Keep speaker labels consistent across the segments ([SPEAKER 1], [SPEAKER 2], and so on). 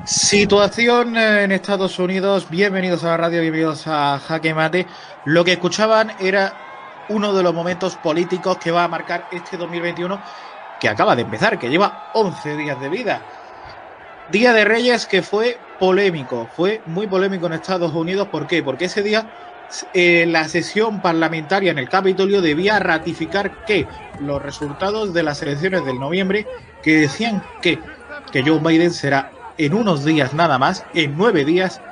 [SPEAKER 1] Situación en Estados Unidos. Bienvenidos a la radio, bienvenidos a Jaque Mate. Lo que escuchaban era uno de los momentos políticos que va a marcar este 2021 que acaba de empezar, que lleva 11 días de vida. Día de Reyes que fue polémico, fue muy polémico en Estados Unidos. ¿Por qué? Porque ese día la sesión parlamentaria en el Capitolio debía ratificar que los resultados de las elecciones del noviembre, que decían que Joe Biden será en unos días nada más, en 9 días,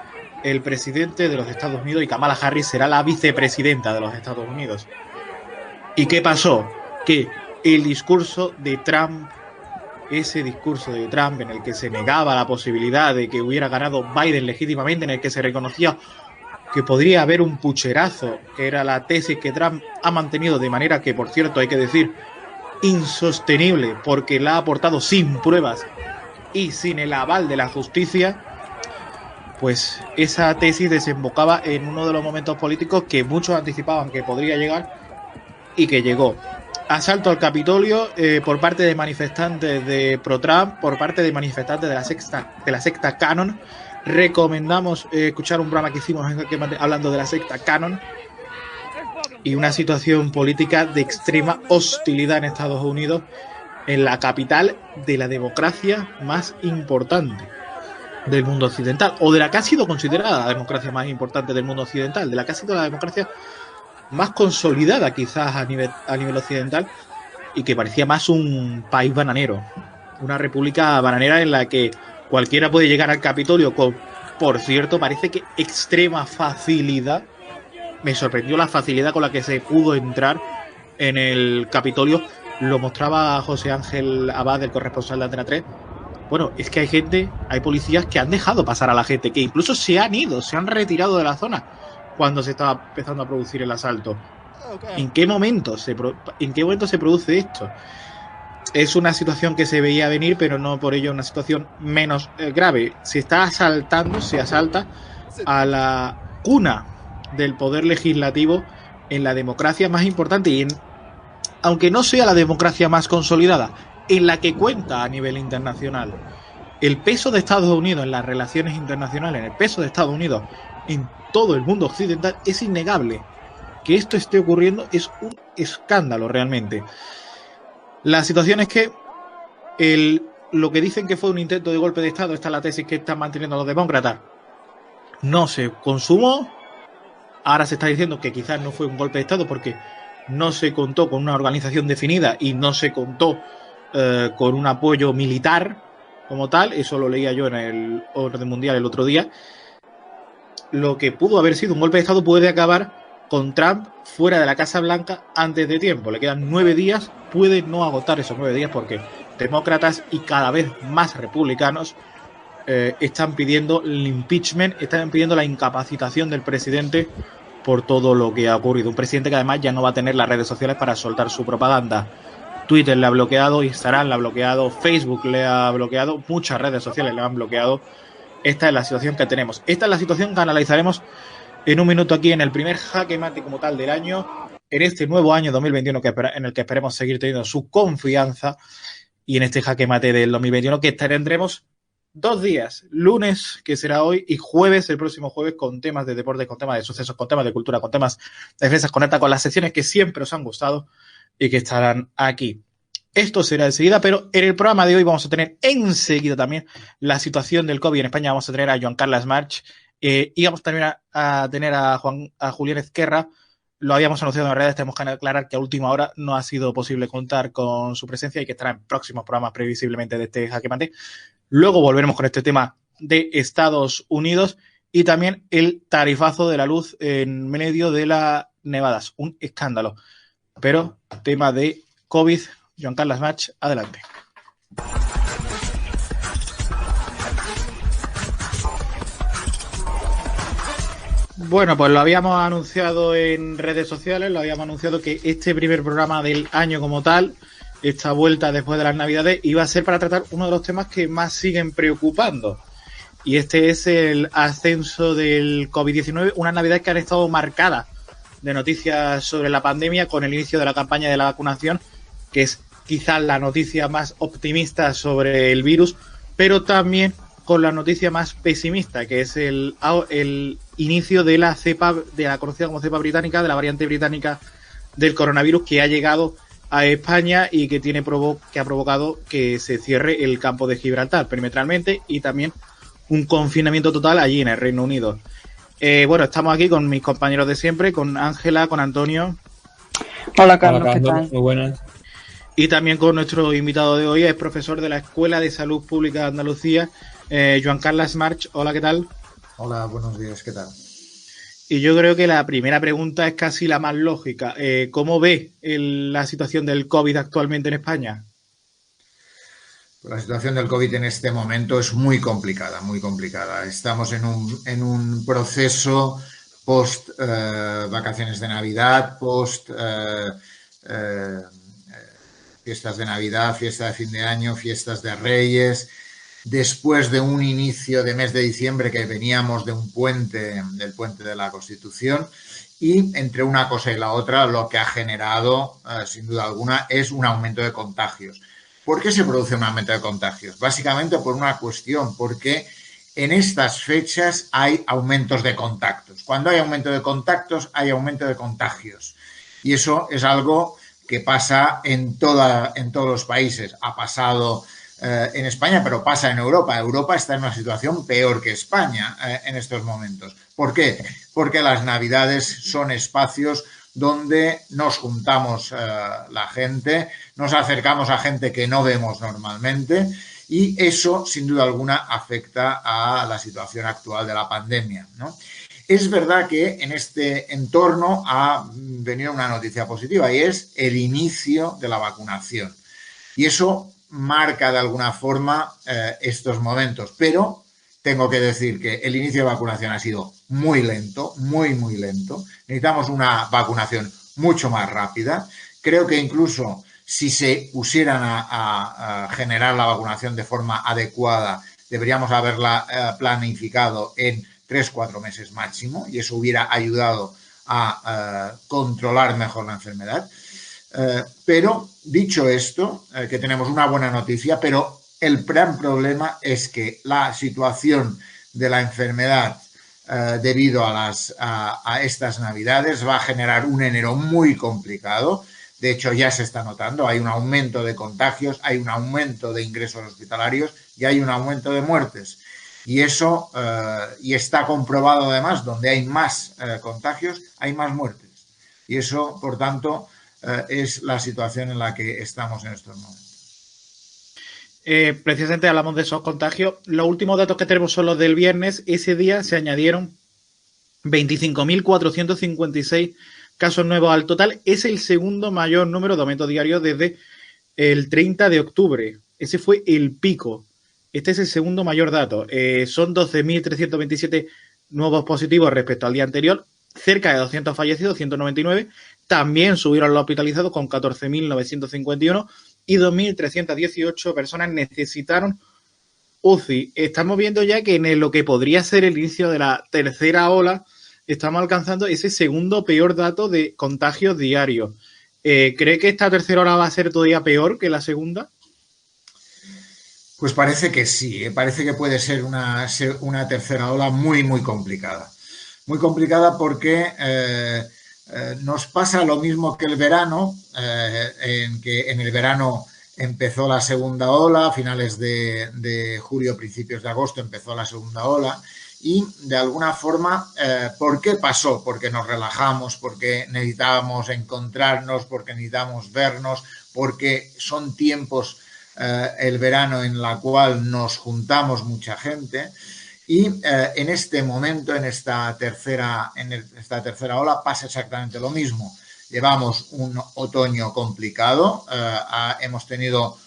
[SPEAKER 1] el presidente de los Estados Unidos, y Kamala Harris será la vicepresidenta de los Estados Unidos. ¿Y qué pasó? Que el discurso de Trump, ese discurso de Trump en el que se negaba la posibilidad de que hubiera ganado Biden legítimamente, en el que se reconocía que podría haber un pucherazo, que era la tesis que Trump ha mantenido de manera que, por cierto, hay que decir, insostenible, porque la ha aportado sin pruebas y sin el aval de la justicia, pues esa tesis desembocaba en uno de los momentos políticos que muchos anticipaban que podría llegar y que llegó. Asalto al Capitolio por parte de manifestantes de pro-Trump, por parte de manifestantes de la secta Qanon. Recomendamos escuchar un programa que hicimos hablando de la secta Qanon, y una situación política de extrema hostilidad en Estados Unidos, en la capital de la democracia más importante del mundo occidental, o de la que ha sido considerada la democracia más importante del mundo occidental, de la que ha sido la democracia más consolidada quizás a nivel occidental, y que parecía más un país bananero, una república bananera en la que cualquiera puede llegar al Capitolio con, por cierto, parece que extrema facilidad. Me sorprendió la facilidad con la que se pudo entrar en el Capitolio. Lo mostraba José Ángel Abad, el corresponsal de Antena 3. Bueno, es que hay policías que han dejado pasar a la gente, que incluso se han ido, se han retirado de la zona cuando se estaba empezando a producir el asalto. ¿En qué momento se produce esto? Es una situación que se veía venir, pero no por ello una situación menos grave. Se asalta a la cuna del poder legislativo en la democracia más importante, y aunque no sea la democracia más consolidada, en la que cuenta a nivel internacional. El peso de Estados Unidos en las relaciones internacionales, el peso de Estados Unidos en todo el mundo occidental, es innegable. Que esto esté ocurriendo es un escándalo realmente. La situación es que lo que dicen que fue un intento de golpe de Estado, esta es la tesis que están manteniendo los demócratas, no se consumó. Ahora se está diciendo que quizás no fue un golpe de Estado porque no se contó con una organización definida y no se contó con un apoyo militar como tal. Eso lo leía yo en el Orden Mundial el otro día. Lo que pudo haber sido un golpe de Estado puede acabar con Trump fuera de la Casa Blanca antes de tiempo. Le quedan 9 días, puede no agotar esos 9 días porque demócratas y cada vez más republicanos están pidiendo el impeachment, están pidiendo la incapacitación del presidente por todo lo que ha ocurrido. Un presidente que además ya no va a tener las redes sociales para soltar su propaganda. Twitter le ha bloqueado, Instagram le ha bloqueado, Facebook le ha bloqueado, muchas redes sociales le han bloqueado. Esta es la situación que tenemos. Esta es la situación que analizaremos en un minuto aquí en el primer Jaque Mate como tal del año, en este nuevo año 2021 en el que esperemos seguir teniendo su confianza, y en este Jaque Mate del 2021 que tendremos 2 días, lunes, que será hoy, y jueves, el próximo jueves, con temas de deporte, con temas de sucesos, con temas de cultura, con temas de defensas, con las secciones que siempre os han gustado y que estarán aquí. Esto será enseguida, pero en el programa de hoy vamos a tener enseguida también la situación del COVID en España. Vamos a tener a Joan Carles March y vamos también a tener a Julián Ezquerra. Lo habíamos anunciado en redes, tenemos que aclarar que a última hora no ha sido posible contar con su presencia y que estará en próximos programas previsiblemente de este Jaque Mate. Luego volveremos con este tema de Estados Unidos y también el tarifazo de la luz en medio de las nevadas. Un escándalo. Pero tema de COVID, Joan Carles March, adelante. Bueno, pues lo habíamos anunciado en redes sociales, lo habíamos anunciado que este primer programa del año como tal, esta vuelta después de las Navidades, iba a ser para tratar uno de los temas que más siguen preocupando. Y este es el ascenso del COVID-19, unas Navidades que han estado marcadas de noticias sobre la pandemia con el inicio de la campaña de la vacunación, que es quizás la noticia más optimista sobre el virus, pero también con la noticia más pesimista, que es el inicio de la cepa, de la conocida como cepa británica, de la variante británica del coronavirus, que ha llegado a España y que ha provocado que se cierre el campo de Gibraltar perimetralmente y también un confinamiento total allí en el Reino Unido. Bueno, estamos aquí con mis compañeros de siempre, con Ángela, con Antonio.
[SPEAKER 2] Hola Carlos, ¿qué tal?
[SPEAKER 3] Muy buenas.
[SPEAKER 1] Y también con nuestro invitado de hoy, es profesor de la Escuela de Salud Pública de Andalucía, Joan Carles March. Hola, ¿qué tal?
[SPEAKER 4] Hola, buenos días, ¿qué tal?
[SPEAKER 1] Y yo creo que la primera pregunta es casi la más lógica. ¿Cómo ve la situación del COVID actualmente en España?
[SPEAKER 4] La situación del COVID en este momento es muy complicada, muy complicada. Estamos en un proceso post vacaciones de Navidad, post fiestas de Navidad, fiesta de fin de año, fiestas de Reyes, después de un inicio de mes de diciembre que veníamos de un puente, del puente de la Constitución, y entre una cosa y la otra lo que ha generado, sin duda alguna, es un aumento de contagios. ¿Por qué se produce un aumento de contagios? Básicamente por una cuestión, porque en estas fechas hay aumentos de contactos. Cuando hay aumento de contactos, hay aumento de contagios. Y eso es algo que pasa en todos los países. Ha pasado en España, pero pasa en Europa. Europa está en una situación peor que España en estos momentos. ¿Por qué? Porque las Navidades son espacios donde nos juntamos la gente, nos acercamos a gente que no vemos normalmente y eso, sin duda alguna, afecta a la situación actual de la pandemia, ¿no? Es verdad que en este entorno ha venido una noticia positiva y es el inicio de la vacunación. Y eso marca de alguna forma estos momentos, pero tengo que decir que el inicio de vacunación ha sido muy lento, muy, muy lento. Necesitamos una vacunación mucho más rápida. Creo que incluso si se pusieran a generar la vacunación de forma adecuada, deberíamos haberla planificado en 3-4 meses máximo y eso hubiera ayudado a controlar mejor la enfermedad. Pero dicho esto, que tenemos una buena noticia, pero el gran problema es que la situación de la enfermedad debido a estas Navidades va a generar un enero muy complicado. De hecho, ya se está notando, hay un aumento de contagios, hay un aumento de ingresos hospitalarios y hay un aumento de muertes. Y eso, y está comprobado además, donde hay más contagios, hay más muertes. Y eso, por tanto, es la situación en la que estamos en estos momentos.
[SPEAKER 1] Precisamente hablamos de esos contagios. Los últimos datos que tenemos son los del viernes. Ese día se añadieron 25.456 casos nuevos al total. Es el segundo mayor número de aumento diario desde el 30 de octubre. Ese fue el pico. Este es el segundo mayor dato. Son 12.327 nuevos positivos respecto al día anterior. Cerca de 200 fallecidos, 199. También subieron los hospitalizados con 14.951 y 2.318 personas necesitaron UCI. Estamos viendo ya que en lo que podría ser el inicio de la tercera ola estamos alcanzando ese segundo peor dato de contagios diarios. ¿Cree que esta tercera ola va a ser todavía peor que la segunda?
[SPEAKER 4] Pues parece que sí, parece que puede ser una tercera ola muy, muy complicada. Muy complicada porque nos pasa lo mismo que el verano, en que en el verano empezó la segunda ola, a finales de julio, principios de agosto empezó la segunda ola y de alguna forma, ¿por qué pasó? Porque nos relajamos, porque necesitábamos encontrarnos, porque necesitamos vernos, porque son tiempos, el verano en la cual nos juntamos mucha gente. Y en este momento, en esta tercera ola, pasa exactamente lo mismo. Llevamos un otoño complicado, hemos tenido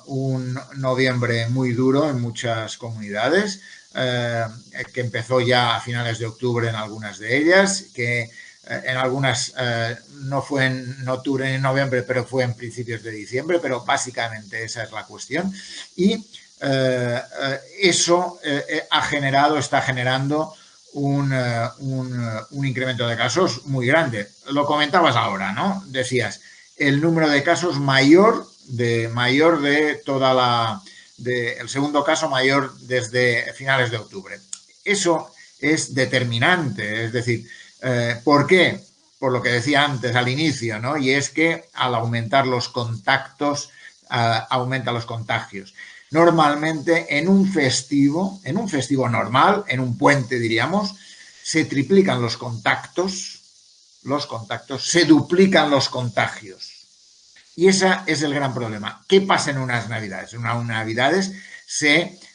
[SPEAKER 4] un noviembre muy duro en muchas comunidades, que empezó ya a finales de octubre en algunas de ellas, que en algunas no fue en octubre ni en noviembre, pero fue en principios de diciembre, pero básicamente esa es la cuestión. Y eso está generando un incremento de casos muy grande. Lo comentabas ahora, ¿no? Decías, el número de casos mayor de toda el segundo caso mayor desde finales de octubre. Eso es determinante, es decir, ¿por qué? Por lo que decía antes al inicio, ¿no? Y es que al aumentar los contactos, aumenta los contagios. Normalmente en un festivo normal, en un puente diríamos, se triplican los contactos, se duplican los contagios. Y ese es el gran problema. ¿Qué pasa en unas navidades? En unas navidades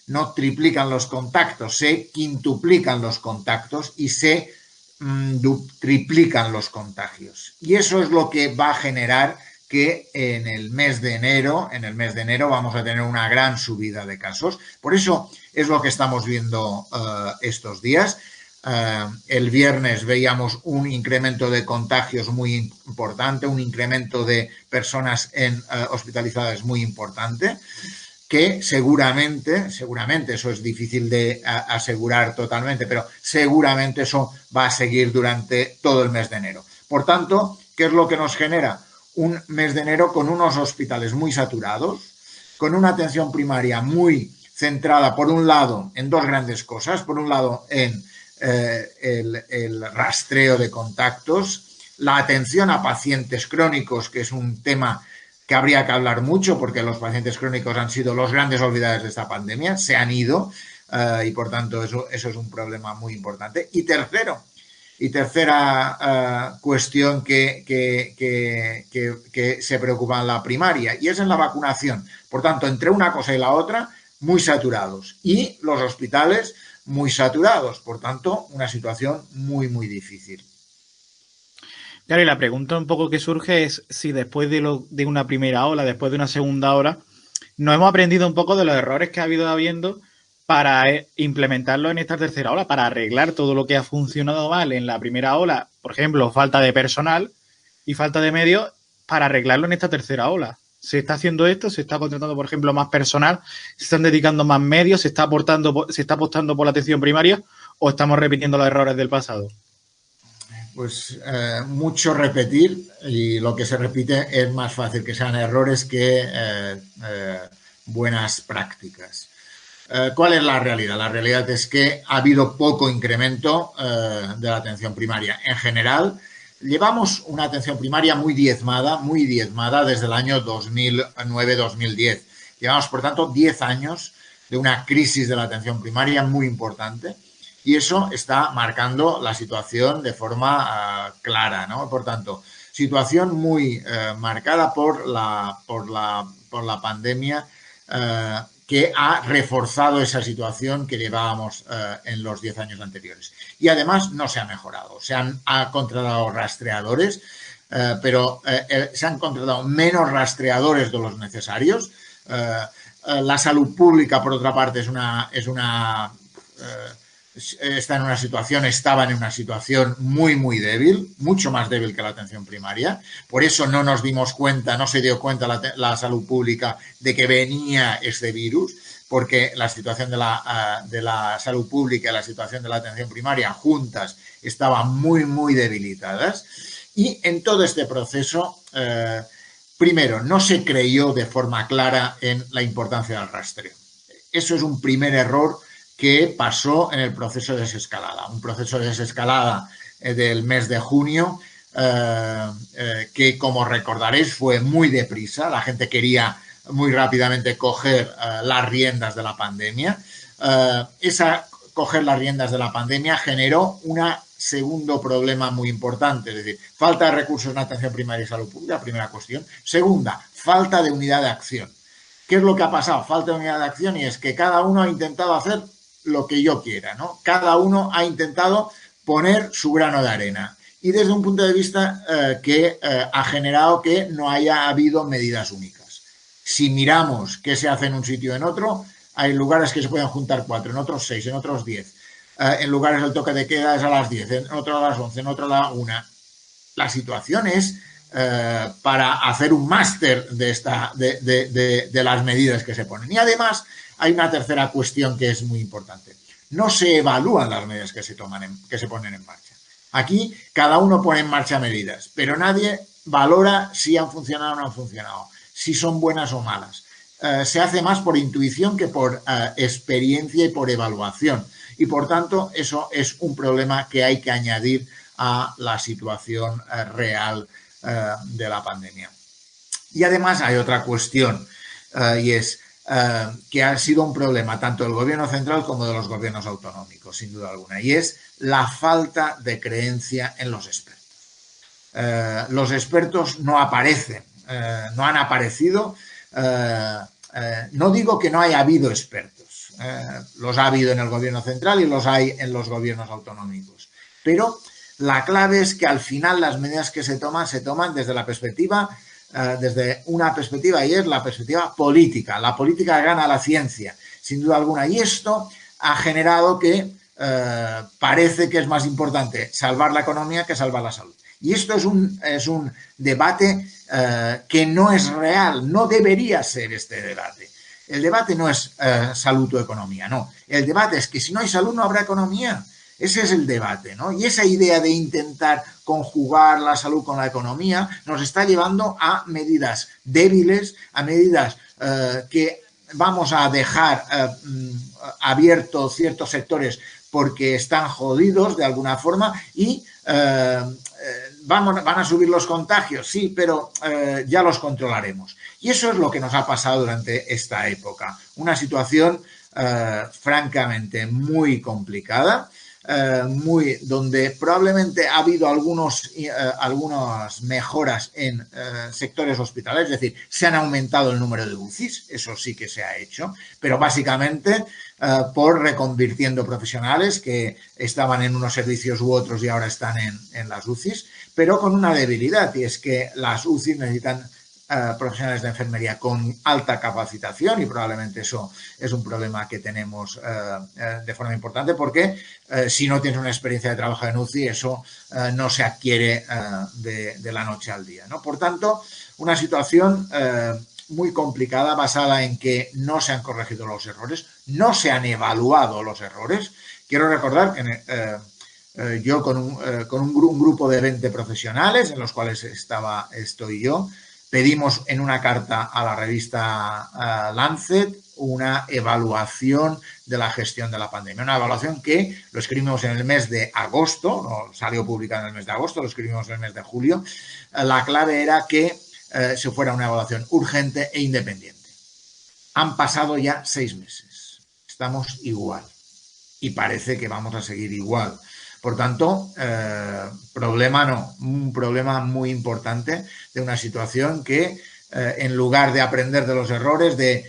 [SPEAKER 4] no triplican los contactos, se quintuplican los contactos y se triplican los contagios. Y eso es lo que va a generar que en el mes de enero vamos a tener una gran subida de casos. Por eso es lo que estamos viendo estos días. El viernes veíamos un incremento de contagios muy importante, un incremento de personas hospitalizadas muy importante, que seguramente, eso es difícil de asegurar totalmente, pero seguramente eso va a seguir durante todo el mes de enero. Por tanto, ¿qué es lo que nos genera? Un mes de enero con unos hospitales muy saturados, con una atención primaria muy centrada, por un lado, en dos grandes cosas. Por un lado, en el rastreo de contactos, la atención a pacientes crónicos, que es un tema que habría que hablar mucho porque los pacientes crónicos han sido los grandes olvidados de esta pandemia, se han ido y por tanto eso es un problema muy importante. Y tercera cuestión que se preocupa en la primaria, y es en la vacunación. Por tanto, entre una cosa y la otra, muy saturados. Y los hospitales muy saturados. Por tanto, una situación muy, muy difícil.
[SPEAKER 1] Claro, y la pregunta un poco que surge es si después de una primera ola, después de una segunda ola, no hemos aprendido un poco de los errores que ha habiendo para implementarlo en esta tercera ola, para arreglar todo lo que ha funcionado mal en la primera ola, por ejemplo, falta de personal y falta de medios, para arreglarlo en esta tercera ola. ¿Se está haciendo esto? ¿Se está contratando, por ejemplo, más personal? ¿Se están dedicando más medios? ¿Se está apostando por la atención primaria? ¿O estamos repitiendo los errores del pasado?
[SPEAKER 4] Pues mucho repetir, y lo que se repite es más fácil que sean errores que buenas prácticas. ¿Cuál es la realidad? La realidad es que ha habido poco incremento de la atención primaria. En general, llevamos una atención primaria muy diezmada desde el año 2009-2010. Llevamos, por tanto, 10 años de una crisis de la atención primaria muy importante. Y eso está marcando la situación de forma clara, ¿no? Por tanto, situación muy marcada por la pandemia que ha reforzado esa situación que llevábamos en los 10 años anteriores. Y además no se ha mejorado. Se han contratado rastreadores, pero se han contratado menos rastreadores de los necesarios. La salud pública, por otra parte, estaba en una situación muy, muy débil, mucho más débil que la atención primaria. Por eso no nos dimos cuenta, no se dio cuenta la salud pública de que venía este virus, porque la situación de la salud pública y la situación de la atención primaria juntas estaban muy, muy debilitadas. Y en todo este proceso, primero, no se creyó de forma clara en la importancia del rastreo. Eso es un primer error que pasó en el proceso de desescalada. Un proceso de desescalada del mes de junio que, como recordaréis, fue muy deprisa. La gente quería muy rápidamente coger las riendas de la pandemia. Coger las riendas de la pandemia generó un segundo problema muy importante, es decir, falta de recursos en atención primaria y salud pública, primera cuestión. Segunda, falta de unidad de acción. ¿Qué es lo que ha pasado? Falta de unidad de acción, y es que cada uno ha intentado hacer lo que yo quiera, ¿no? Cada uno ha intentado poner su grano de arena, y desde un punto de vista que ha generado que no haya habido medidas únicas. Si miramos qué se hace en un sitio o en otro, hay lugares que se pueden juntar 4, en otros 6, en otros 10. En lugares el toque de queda es a las 10, en otro a las 11, en otro a la 1. La situación es para hacer un máster de las medidas que se ponen. Y además hay una tercera cuestión que es muy importante. No se evalúan las medidas que se ponen en marcha. Aquí cada uno pone en marcha medidas, pero nadie valora si han funcionado o no han funcionado, si son buenas o malas. Se hace más por intuición que por experiencia y por evaluación. Y por tanto, eso es un problema que hay que añadir a la situación real de la pandemia. Y además hay otra cuestión y es que ha sido un problema tanto del gobierno central como de los gobiernos autonómicos, sin duda alguna, y es la falta de creencia en los expertos. Los expertos no aparecen, no han aparecido. No digo que no haya habido expertos, los ha habido en el gobierno central y los hay en los gobiernos autonómicos, pero la clave es que al final las medidas que se toman desde la perspectiva, desde una perspectiva, y es la perspectiva política. La política gana la ciencia, sin duda alguna, y esto ha generado que parece que es más importante salvar la economía que salvar la salud. Y esto es un debate que no es real, no debería ser este debate. El debate no es salud o economía, no. El debate es que si no hay salud no habrá economía. Ese es el debate, ¿no? Y esa idea de intentar conjugar la salud con la economía nos está llevando a medidas débiles, a medidas que vamos a dejar abiertos ciertos sectores porque están jodidos de alguna forma y van a subir los contagios, sí, pero ya los controlaremos. Y eso es lo que nos ha pasado durante esta época. Una situación francamente muy complicada, donde probablemente ha habido algunas mejoras en sectores hospitalarios, es decir, se han aumentado el número de UCIs, eso sí que se ha hecho, pero básicamente por reconvirtiendo profesionales que estaban en unos servicios u otros y ahora están en las UCIs, pero con una debilidad, y es que las UCIs necesitan profesionales de enfermería con alta capacitación, y probablemente eso es un problema que tenemos de forma importante, porque si no tienes una experiencia de trabajo en UCI, eso no se adquiere de la noche al día, ¿no? Por tanto, una situación muy complicada, basada en que no se han corregido los errores, no se han evaluado los errores. Quiero recordar que yo con un grupo de 20 profesionales, en los cuales estoy yo, pedimos en una carta a la revista Lancet una evaluación de la gestión de la pandemia. Una evaluación que lo escribimos en el mes de agosto, no salió publicada en el mes de agosto, lo escribimos en el mes de julio. La clave era que se fuera una evaluación urgente e independiente. Han pasado ya 6 meses. Estamos igual. Y parece que vamos a seguir igual. Por tanto, problema no, un problema muy importante de una situación que en lugar de aprender de los errores, de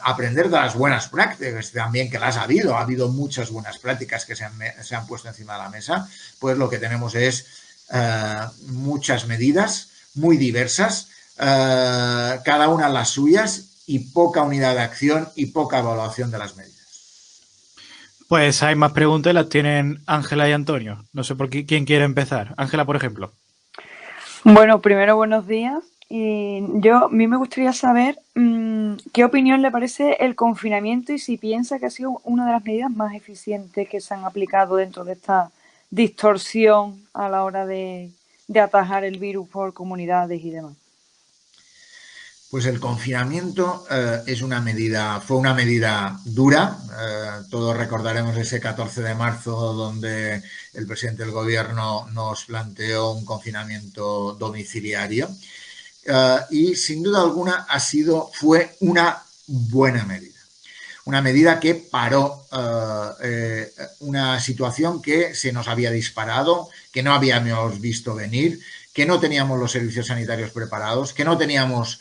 [SPEAKER 4] aprender de las buenas prácticas, también que las ha habido muchas buenas prácticas que se han puesto encima de la mesa, pues lo que tenemos es muchas medidas muy diversas, cada una las suyas, y poca unidad de acción y poca evaluación de las medidas.
[SPEAKER 1] Pues hay más preguntas, las tienen Ángela y Antonio. No sé por quién quiere empezar. Ángela, por ejemplo.
[SPEAKER 2] Bueno, primero buenos días. Y a mí me gustaría saber qué opinión le parece el confinamiento y si piensa que ha sido una de las medidas más eficientes que se han aplicado dentro de esta distorsión a la hora de atajar el virus por comunidades y demás.
[SPEAKER 4] Pues el confinamiento fue una medida dura. Todos recordaremos ese 14 de marzo donde el presidente del gobierno nos planteó un confinamiento domiciliario. Y sin duda alguna fue una buena medida. Una medida que paró una situación que se nos había disparado, que no habíamos visto venir, que no teníamos los servicios sanitarios preparados, que no teníamos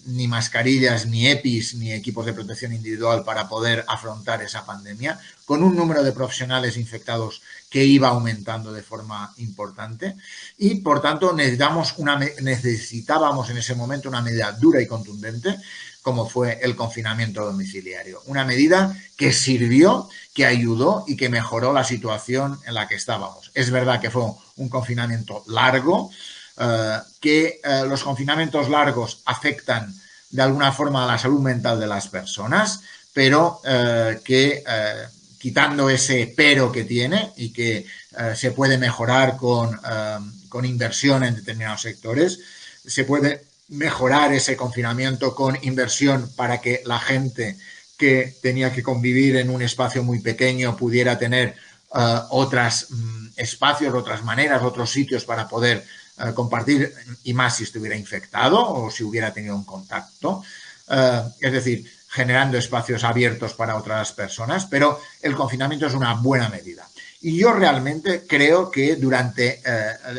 [SPEAKER 4] ni mascarillas, ni EPIs, ni equipos de protección individual para poder afrontar esa pandemia, con un número de profesionales infectados que iba aumentando de forma importante, y por tanto necesitábamos en ese momento una medida dura y contundente, como fue el confinamiento domiciliario. Una medida que sirvió, que ayudó y que mejoró la situación en la que estábamos. Es verdad que fue un confinamiento largo, que los confinamientos largos afectan de alguna forma a la salud mental de las personas, pero quitando ese pero que tiene y que se puede mejorar con inversión en determinados sectores, se puede mejorar ese confinamiento con inversión para que la gente que tenía que convivir en un espacio muy pequeño pudiera tener otros espacios, otras maneras, otros sitios para poder compartir, y más si estuviera infectado o si hubiera tenido un contacto. Es decir, generando espacios abiertos para otras personas, pero el confinamiento es una buena medida. Y yo realmente creo que durante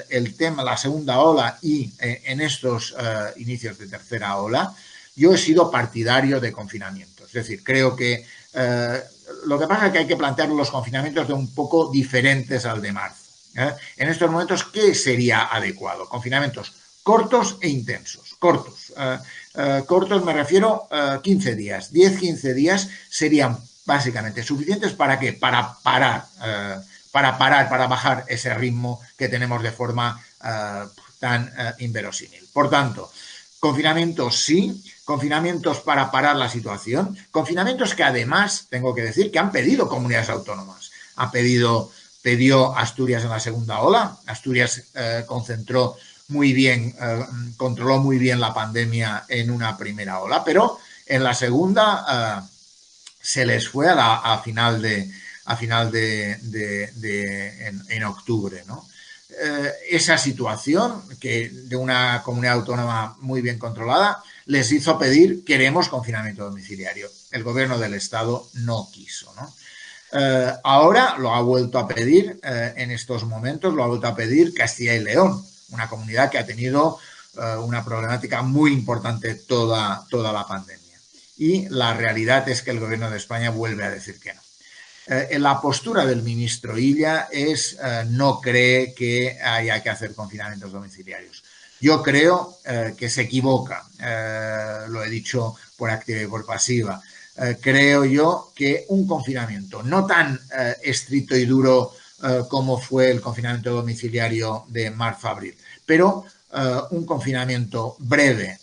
[SPEAKER 4] el tema, la segunda ola y en estos inicios de tercera ola, yo he sido partidario de confinamiento. Es decir, creo que lo que pasa es que hay que plantear los confinamientos de un poco diferentes al de marzo. En estos momentos, ¿qué sería adecuado? Confinamientos cortos e intensos. Cortos. Cortos me refiero a 15 días. 10-15 días serían básicamente suficientes ¿para qué? Para parar, para bajar ese ritmo que tenemos de forma tan inverosímil. Por tanto, confinamientos sí, confinamientos para parar la situación, confinamientos que además, tengo que decir, que han pedido comunidades autónomas. Pidió Asturias en la segunda ola. Asturias controló muy bien la pandemia en una primera ola, pero en la segunda se les fue a final en octubre, ¿no? Esa situación que de una comunidad autónoma muy bien controlada les hizo pedir queremos confinamiento domiciliario. El gobierno del estado no quiso, ¿no? Ahora lo ha vuelto a pedir, en estos momentos lo ha vuelto a pedir Castilla y León, una comunidad que ha tenido una problemática muy importante toda la pandemia. Y la realidad es que el gobierno de España vuelve a decir que no. La postura del ministro Illa no cree que haya que hacer confinamientos domiciliarios. Yo creo que se equivoca, lo he dicho por activa y por pasiva. Creo yo que un confinamiento no tan estricto y duro como fue el confinamiento domiciliario de marzo-abril, pero un confinamiento breve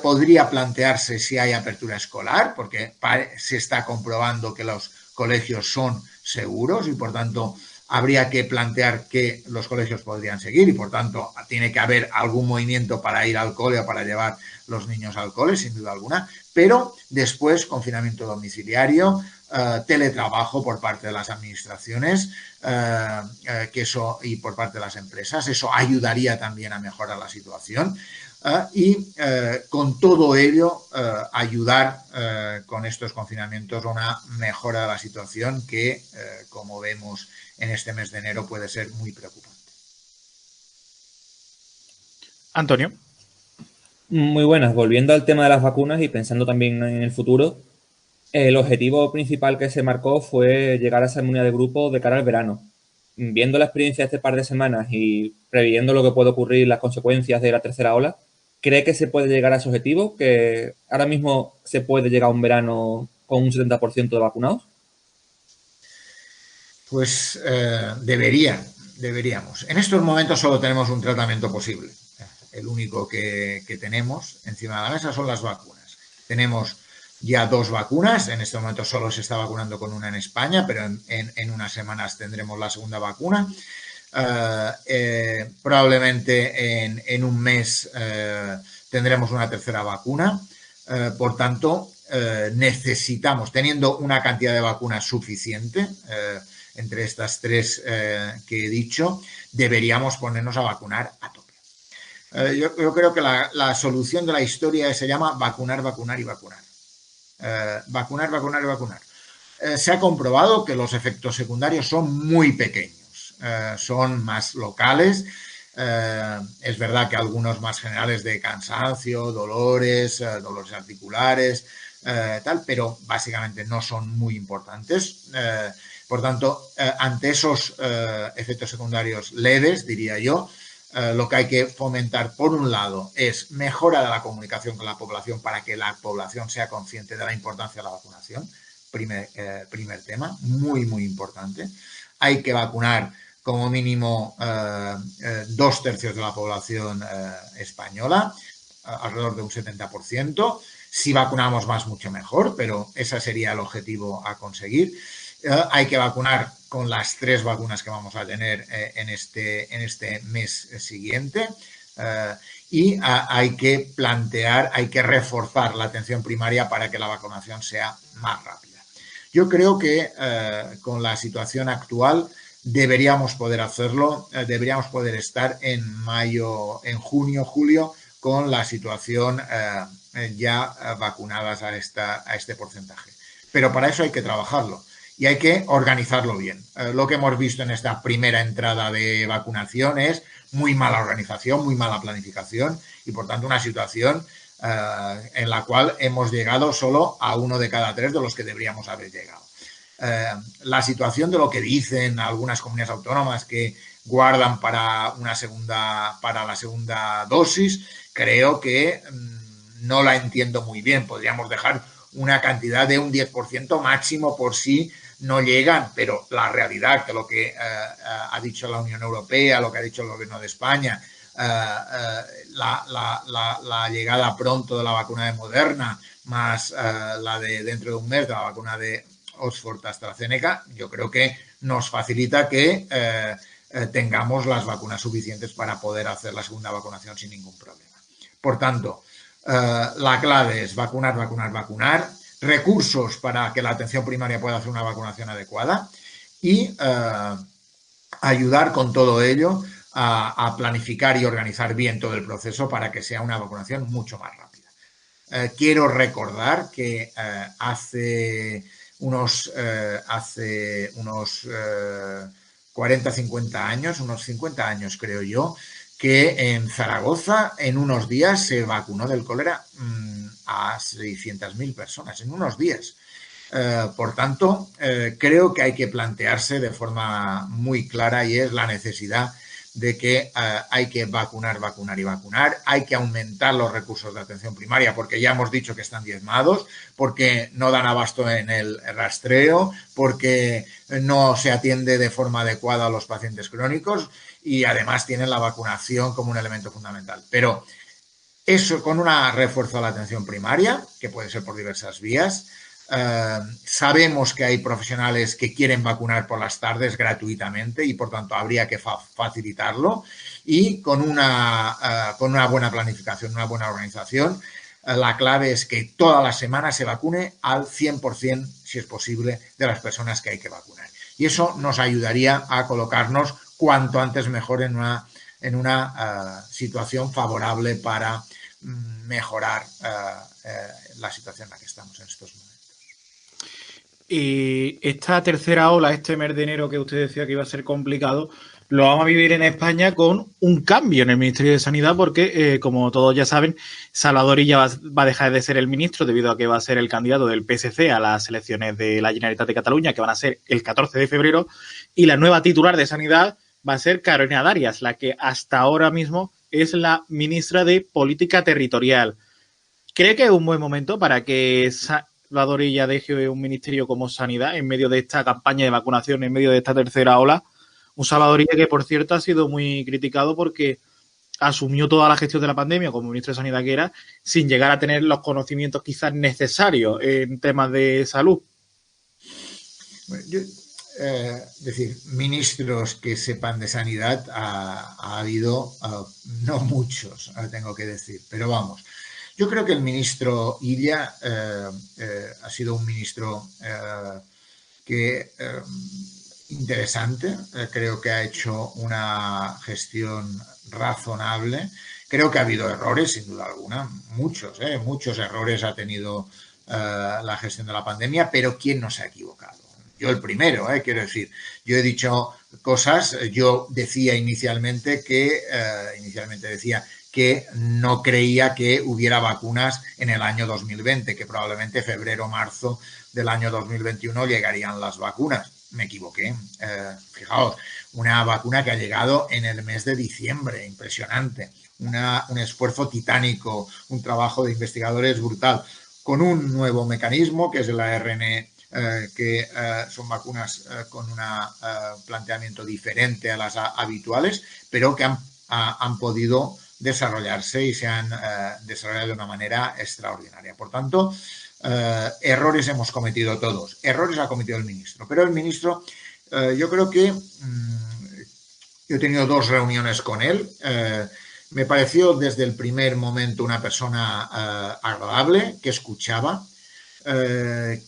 [SPEAKER 4] podría plantearse si hay apertura escolar, porque se está comprobando que los colegios son seguros y por tanto habría que plantear que los colegios podrían seguir y por tanto tiene que haber algún movimiento para ir al cole o para llevar los niños al cole, sin duda alguna, pero después confinamiento domiciliario, teletrabajo por parte de las administraciones y por parte de las empresas. Eso ayudaría también a mejorar la situación. Y con todo ello ayudar con estos confinamientos a una mejora de la situación que, como vemos en este mes de enero, puede ser muy preocupante.
[SPEAKER 1] Antonio.
[SPEAKER 3] Muy buenas. Volviendo al tema de las vacunas y pensando también en el futuro, el objetivo principal que se marcó fue llegar a esa inmunidad de grupo de cara al verano. Viendo la experiencia de este par de semanas y previendo lo que puede ocurrir, las consecuencias de la tercera ola, ¿cree que se puede llegar a ese objetivo? ¿Que ahora mismo se puede llegar a un verano con un 70% de vacunados?
[SPEAKER 4] Pues deberíamos. En estos momentos solo tenemos un tratamiento posible. El único que tenemos encima de la mesa son las vacunas. Tenemos ya 2 vacunas. En este momento solo se está vacunando con una en España, pero en unas semanas tendremos la segunda vacuna. Probablemente en un mes tendremos una tercera vacuna. Por tanto, necesitamos, teniendo una cantidad de vacunas suficiente, entre estas 3 que he dicho, deberíamos ponernos a vacunar a tope. Yo creo que la solución de la historia se llama vacunar, vacunar y vacunar. Vacunar, vacunar y vacunar. Se ha comprobado que los efectos secundarios son muy pequeños, son más locales. Es verdad que algunos más generales de cansancio, dolores articulares, pero básicamente no son muy importantes. Por tanto, ante esos efectos secundarios leves, diría yo, lo que hay que fomentar, por un lado, es mejora de la comunicación con la población para que la población sea consciente de la importancia de la vacunación. Primer tema, muy importante. Hay que vacunar como mínimo 2/3 de la población española, alrededor de un 70%. Si vacunamos más, mucho mejor, pero ese sería el objetivo a conseguir. Hay que vacunar con las 3 vacunas que vamos a tener en este mes siguiente. Y hay que reforzar la atención primaria para que la vacunación sea más rápida. Yo creo que con la situación actual deberíamos poder hacerlo, deberíamos poder estar en junio, julio, con la situación ya vacunadas a este porcentaje. Pero para eso hay que trabajarlo y hay que organizarlo bien. Lo que hemos visto en esta primera entrada de vacunación es muy mala organización, muy mala planificación y, por tanto, una situación en la cual hemos llegado solo a 1 de cada 3 de los que deberíamos haber llegado. La situación de lo que dicen algunas comunidades autónomas que guardan para la segunda dosis, creo que no la entiendo muy bien. Podríamos dejar una cantidad de un 10% máximo por si no llegan, pero la realidad que lo que ha dicho la Unión Europea, lo que ha dicho el Gobierno de España, la llegada pronto de la vacuna de Moderna, más la de dentro de un mes de la vacuna de Oxford AstraZeneca, yo creo que nos facilita que tengamos las vacunas suficientes para poder hacer la segunda vacunación sin ningún problema. Por tanto, la clave es vacunar, recursos para que la atención primaria pueda hacer una vacunación adecuada y ayudar con todo ello a planificar y organizar bien todo el proceso para que sea una vacunación mucho más rápida. Quiero recordar que hace unos 40, 50 años, unos 50 años creo yo, que en Zaragoza en unos días se vacunó del cólera a 600.000 personas, en unos días. Por tanto, creo que hay que plantearse de forma muy clara y es la necesidad de que hay que vacunar. Hay que aumentar los recursos de atención primaria porque ya hemos dicho que están diezmados, porque no dan abasto en el rastreo, porque no se atiende de forma adecuada a los pacientes crónicos y además tienen la vacunación como un elemento fundamental. Pero eso con un refuerzo a la atención primaria, que puede ser por diversas vías. Sabemos que hay profesionales que quieren vacunar por las tardes gratuitamente y por tanto habría que facilitarlo y con una buena planificación, una buena organización, la clave es que toda la semana se vacune al 100%, si es posible, de las personas que hay que vacunar. Y eso nos ayudaría a colocarnos cuanto antes mejor en una situación favorable para mejorar la situación en la que estamos en estos momentos.
[SPEAKER 1] Y esta tercera ola, este mes de enero que usted decía que iba a ser complicado, lo vamos a vivir en España con un cambio en el Ministerio de Sanidad porque, como todos ya saben, Salvador Illa va a dejar de ser el ministro debido a que va a ser el candidato del PSC a las elecciones de la Generalitat de Cataluña, que van a ser el 14 de febrero, y la nueva titular de Sanidad va a ser Carolina Darias, la que hasta ahora mismo es la ministra de Política Territorial. ¿Cree que es un buen momento para que Salvador Illa deje un ministerio como Sanidad en medio de esta campaña de vacunación, en medio de esta tercera ola? Un Salvador Illa que, por cierto, ha sido muy criticado porque asumió toda la gestión de la pandemia como ministro de Sanidad que era, sin llegar a tener los conocimientos quizás necesarios en temas de salud.
[SPEAKER 4] Bueno, decir, ministros que sepan de sanidad ha habido no muchos, tengo que decir, pero vamos. Yo creo que el ministro Illa ha sido un ministro interesante. Creo que ha hecho una gestión razonable. Creo que ha habido errores, sin duda alguna, muchos errores ha tenido la gestión de la pandemia, pero ¿quién no se ha equivocado? Yo el primero, quiero decir, yo he dicho cosas, yo decía inicialmente que no creía que hubiera vacunas en el año 2020, que probablemente febrero o marzo del año 2021 llegarían las vacunas. me equivoqué. Fijaos, una vacuna que ha llegado en el mes de diciembre, impresionante. Un esfuerzo titánico, un trabajo de investigadores brutal, con un nuevo mecanismo que es el ARN, que son vacunas con un planteamiento diferente a las habituales, pero que han podido desarrollarse y se han desarrollado de una manera extraordinaria. Por tanto, errores hemos cometido todos. Errores ha cometido el ministro. Pero el ministro, yo creo que yo he tenido 2 reuniones con él. Me pareció desde el primer momento una persona agradable, que escuchaba,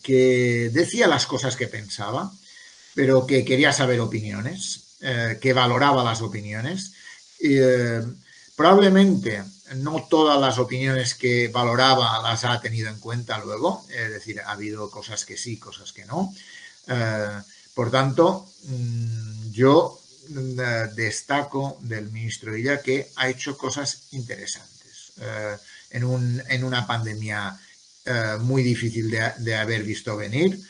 [SPEAKER 4] que decía las cosas que pensaba, pero que quería saber opiniones, que valoraba las opiniones. Probablemente no todas las opiniones que valoraba las ha tenido en cuenta luego, es decir, ha habido cosas que sí, cosas que no. Por tanto, yo destaco del ministro Illa que ha hecho cosas interesantes en una pandemia muy difícil de haber visto venir,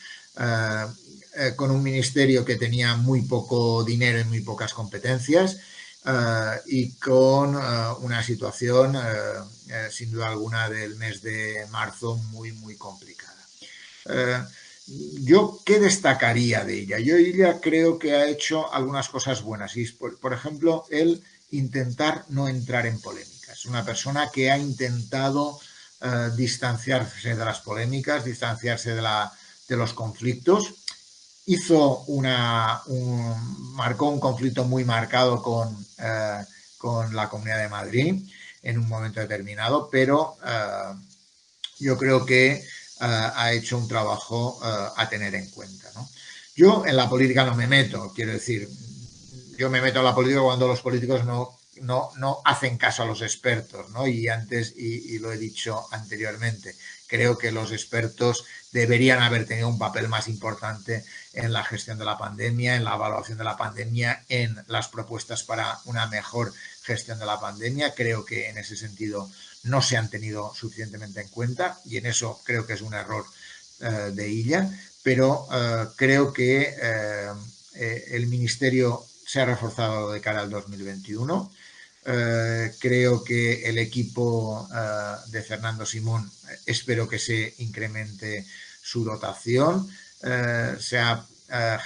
[SPEAKER 4] con un ministerio que tenía muy poco dinero y muy pocas competencias, y con una situación sin duda alguna del mes de marzo muy complicada. ¿Yo qué destacaría de ella? Ella creo que ha hecho algunas cosas buenas y, por ejemplo, el intentar no entrar en polémicas. Una persona que ha intentado distanciarse de las polémicas, distanciarse de los conflictos. Marcó un conflicto muy marcado con la Comunidad de Madrid en un momento determinado, pero yo creo que ha hecho un trabajo a tener en cuenta, ¿no? Yo en la política no me meto, quiero decir, yo me meto en la política cuando los políticos no hacen caso a los expertos, ¿no? Y lo he dicho anteriormente, creo que los expertos deberían haber tenido un papel más importante en la gestión de la pandemia, en la evaluación de la pandemia, en las propuestas para una mejor gestión de la pandemia. Creo que en ese sentido no se han tenido suficientemente en cuenta y en eso creo que es un error de Illa, pero creo que el Ministerio se ha reforzado de cara al 2021. Creo que el equipo de Fernando Simón, espero que se incremente su dotación. Se ha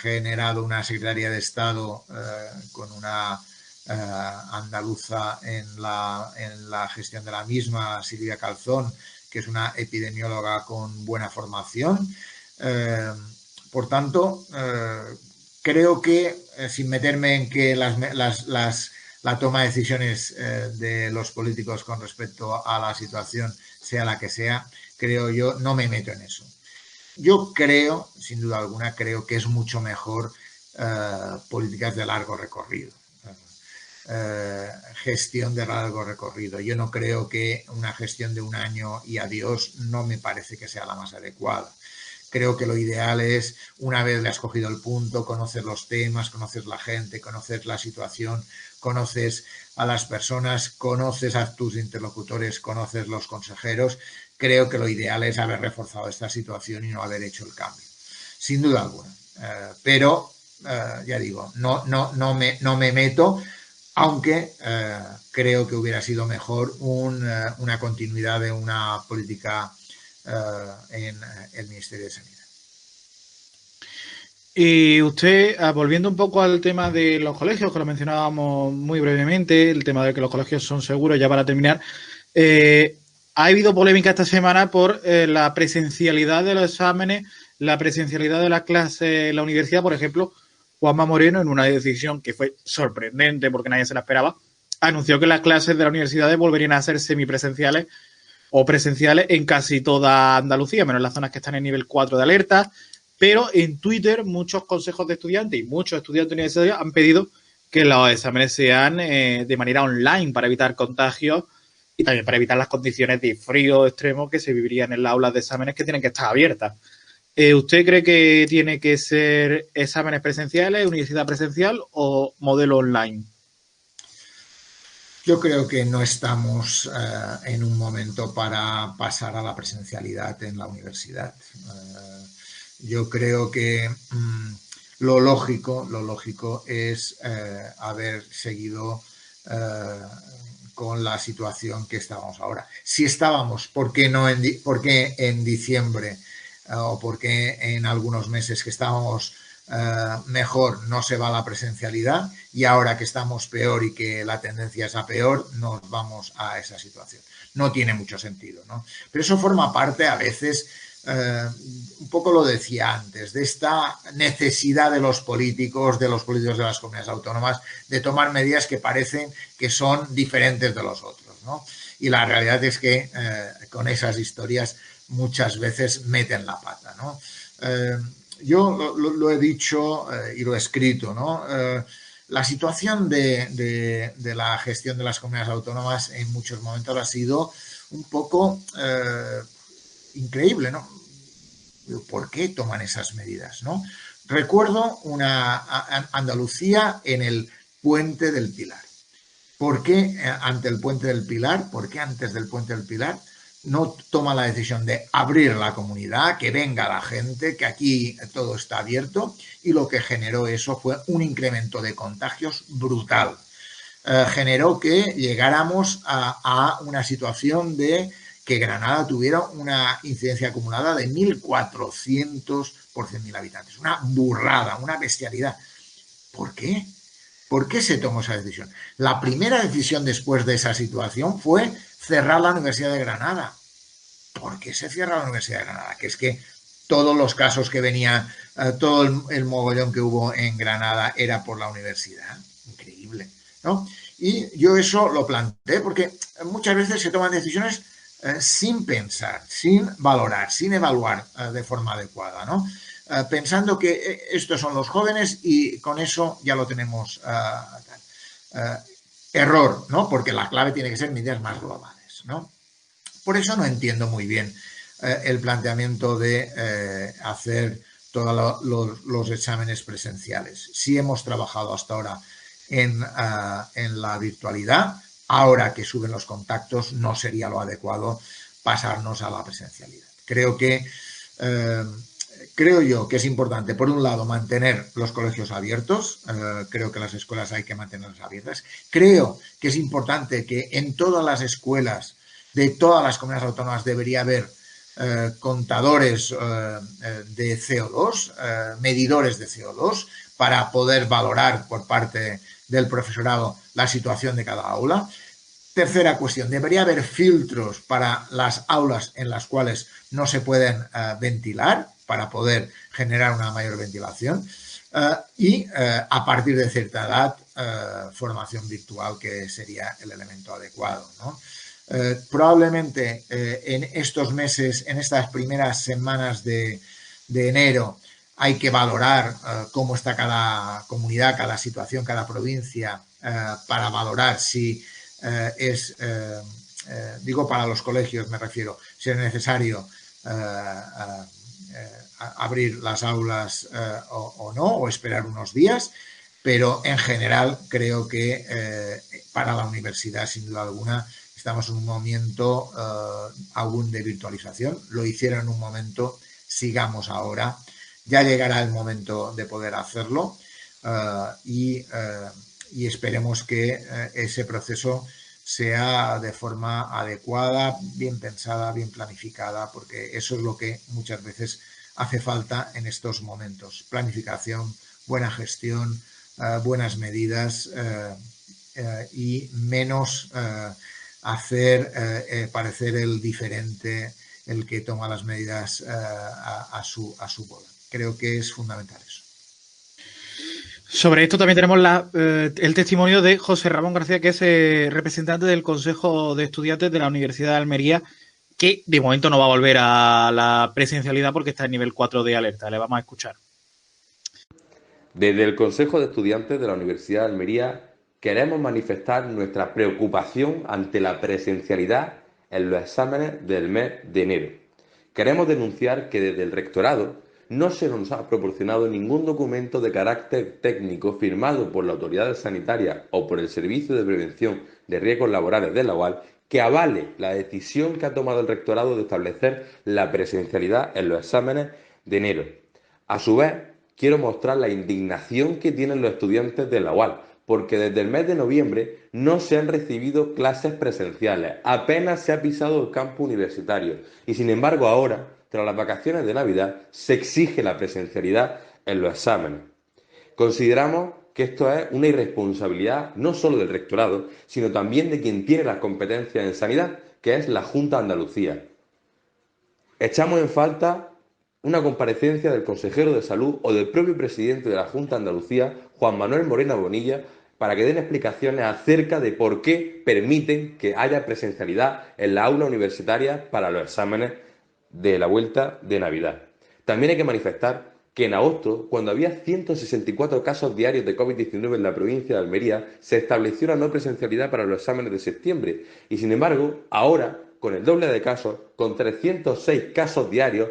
[SPEAKER 4] generado una Secretaría de Estado con una andaluza en la gestión de la misma, Silvia Calzón, que es una epidemióloga con buena formación. Por tanto, creo que, sin meterme en que la toma de decisiones de los políticos con respecto a la situación sea la que sea, creo yo, no me meto en eso. Yo creo, sin duda alguna, creo que es mucho mejor políticas de largo recorrido. Gestión de largo recorrido. Yo no creo que una gestión de un año y adiós, no me parece que sea la más adecuada. Creo que lo ideal es, una vez le has cogido el punto, conocer los temas, conocer la gente, conocer la situación, conoces a las personas, conoces a tus interlocutores, conoces los consejeros. Creo que lo ideal es haber reforzado esta situación y no haber hecho el cambio, sin duda alguna. Pero, ya digo, no me meto, aunque creo que hubiera sido mejor una continuidad de una política en el Ministerio de Sanidad.
[SPEAKER 1] Y usted, volviendo un poco al tema de los colegios, que lo mencionábamos muy brevemente, el tema de que los colegios son seguros, ya para terminar, ha habido polémica esta semana por la presencialidad de los exámenes, la presencialidad de las clases en la universidad. Por ejemplo, Juanma Moreno, en una decisión que fue sorprendente porque nadie se la esperaba, anunció que las clases de las universidades volverían a ser semipresenciales o presenciales en casi toda Andalucía, menos en las zonas que están en nivel 4 de alerta. Pero en Twitter muchos consejos de estudiantes y muchos estudiantes universitarios han pedido que los exámenes sean de manera online para evitar contagios y también para evitar las condiciones de frío extremo que se vivirían en las aulas de exámenes que tienen que estar abiertas. ¿Usted cree que tiene que ser exámenes presenciales, universidad presencial o modelo online?
[SPEAKER 4] Yo creo que no estamos en un momento para pasar a la presencialidad en la universidad. Yo creo que lo lógico es haber seguido con la situación que estábamos ahora. Si estábamos, ¿por qué en diciembre o por qué en algunos meses que estábamos mejor no se va a la presencialidad y ahora que estamos peor y que la tendencia es a peor, nos vamos a esa situación? No tiene mucho sentido, ¿no? Pero eso forma parte a veces, un poco lo decía antes, de esta necesidad de los políticos de las comunidades autónomas de tomar medidas que parecen que son diferentes de los otros, ¿no? Y la realidad es que con esas historias muchas veces meten la pata, ¿no? Yo lo he dicho y lo he escrito, ¿no? La situación de la gestión de las comunidades autónomas en muchos momentos ha sido un poco increíble, ¿no? ¿Por qué toman esas medidas, no? Recuerdo una Andalucía en el Puente del Pilar. ¿Por qué ante el Puente del Pilar? ¿Por qué antes del Puente del Pilar no toma la decisión de abrir la comunidad, que venga la gente, que aquí todo está abierto? Y lo que generó eso fue un incremento de contagios brutal. Generó que llegáramos a una situación de que Granada tuviera una incidencia acumulada de 1.400 por 100.000 habitantes. Una burrada, una bestialidad. ¿Por qué? ¿Por qué se tomó esa decisión? La primera decisión después de esa situación fue cerrar la Universidad de Granada. ¿Por qué se cierra la Universidad de Granada? Que es que todos los casos que venían, todo el mogollón que hubo en Granada era por la universidad. Increíble, ¿no? Y yo eso lo planteé porque muchas veces se toman decisiones sin pensar, sin valorar, sin evaluar de forma adecuada, ¿no? Pensando que estos son los jóvenes y con eso ya lo tenemos. Error, ¿no? Porque la clave tiene que ser medidas más globales, ¿no? Por eso no entiendo muy bien el planteamiento de hacer todos los exámenes presenciales. Sí hemos trabajado hasta ahora en la virtualidad. Ahora que suben los contactos, no sería lo adecuado pasarnos a la presencialidad. Creo yo que es importante, por un lado, mantener los colegios abiertos. Creo que las escuelas hay que mantenerlas abiertas. Creo que es importante que en todas las escuelas de todas las comunidades autónomas debería haber contadores de CO2, medidores de CO2, para poder valorar por parte del profesorado la situación de cada aula. Tercera cuestión, debería haber filtros para las aulas en las cuales no se pueden ventilar para poder generar una mayor ventilación y a partir de cierta edad formación virtual, que sería el elemento adecuado, ¿no? Probablemente en estos meses, en estas primeras semanas de enero, hay que valorar cómo está cada comunidad, cada situación, cada provincia, para valorar si digo para los colegios me refiero, si es necesario abrir las aulas o no, o esperar unos días, pero en general creo que para la universidad, sin duda alguna, estamos en un momento aún de virtualización. Lo hicieron en un momento, sigamos ahora. Ya llegará el momento de poder hacerlo y esperemos que ese proceso sea de forma adecuada, bien pensada, bien planificada, porque eso es lo que muchas veces hace falta en estos momentos. Planificación, buena gestión, buenas medidas y menos hacer parecer el diferente, el que toma las medidas a su bola. Creo que es fundamental eso.
[SPEAKER 1] Sobre esto también tenemos el testimonio de José Ramón García, que es representante del Consejo de Estudiantes de la Universidad de Almería, que de momento no va a volver a la presencialidad porque está en nivel 4 de alerta. Le vamos a escuchar.
[SPEAKER 5] Desde el Consejo de Estudiantes de la Universidad de Almería queremos manifestar nuestra preocupación ante la presencialidad en los exámenes del mes de enero. Queremos denunciar que desde el Rectorado no se nos ha proporcionado ningún documento de carácter técnico firmado por la autoridad sanitaria o por el Servicio de Prevención de Riesgos Laborales de la UAL que avale la decisión que ha tomado el Rectorado de establecer la presencialidad en los exámenes de enero. A su vez, quiero mostrar la indignación que tienen los estudiantes de la UAL, porque desde el mes de noviembre no se han recibido clases presenciales, apenas se ha pisado el campus universitario y sin embargo ahora, tras las vacaciones de Navidad, se exige la presencialidad en los exámenes. Consideramos que esto es una irresponsabilidad no solo del rectorado, sino también de quien tiene las competencias en sanidad, que es la Junta de Andalucía. Echamos en falta una comparecencia del consejero de Salud o del propio presidente de la Junta de Andalucía, Juan Manuel Morena Bonilla, para que den explicaciones acerca de por qué permiten que haya presencialidad en la aula universitaria para los exámenes de la vuelta de Navidad. También hay que manifestar que en agosto, cuando había 164 casos diarios de COVID-19 en la provincia de Almería, se estableció una no presencialidad para los exámenes de septiembre y, sin embargo, ahora, con el doble de casos, con 306 casos diarios,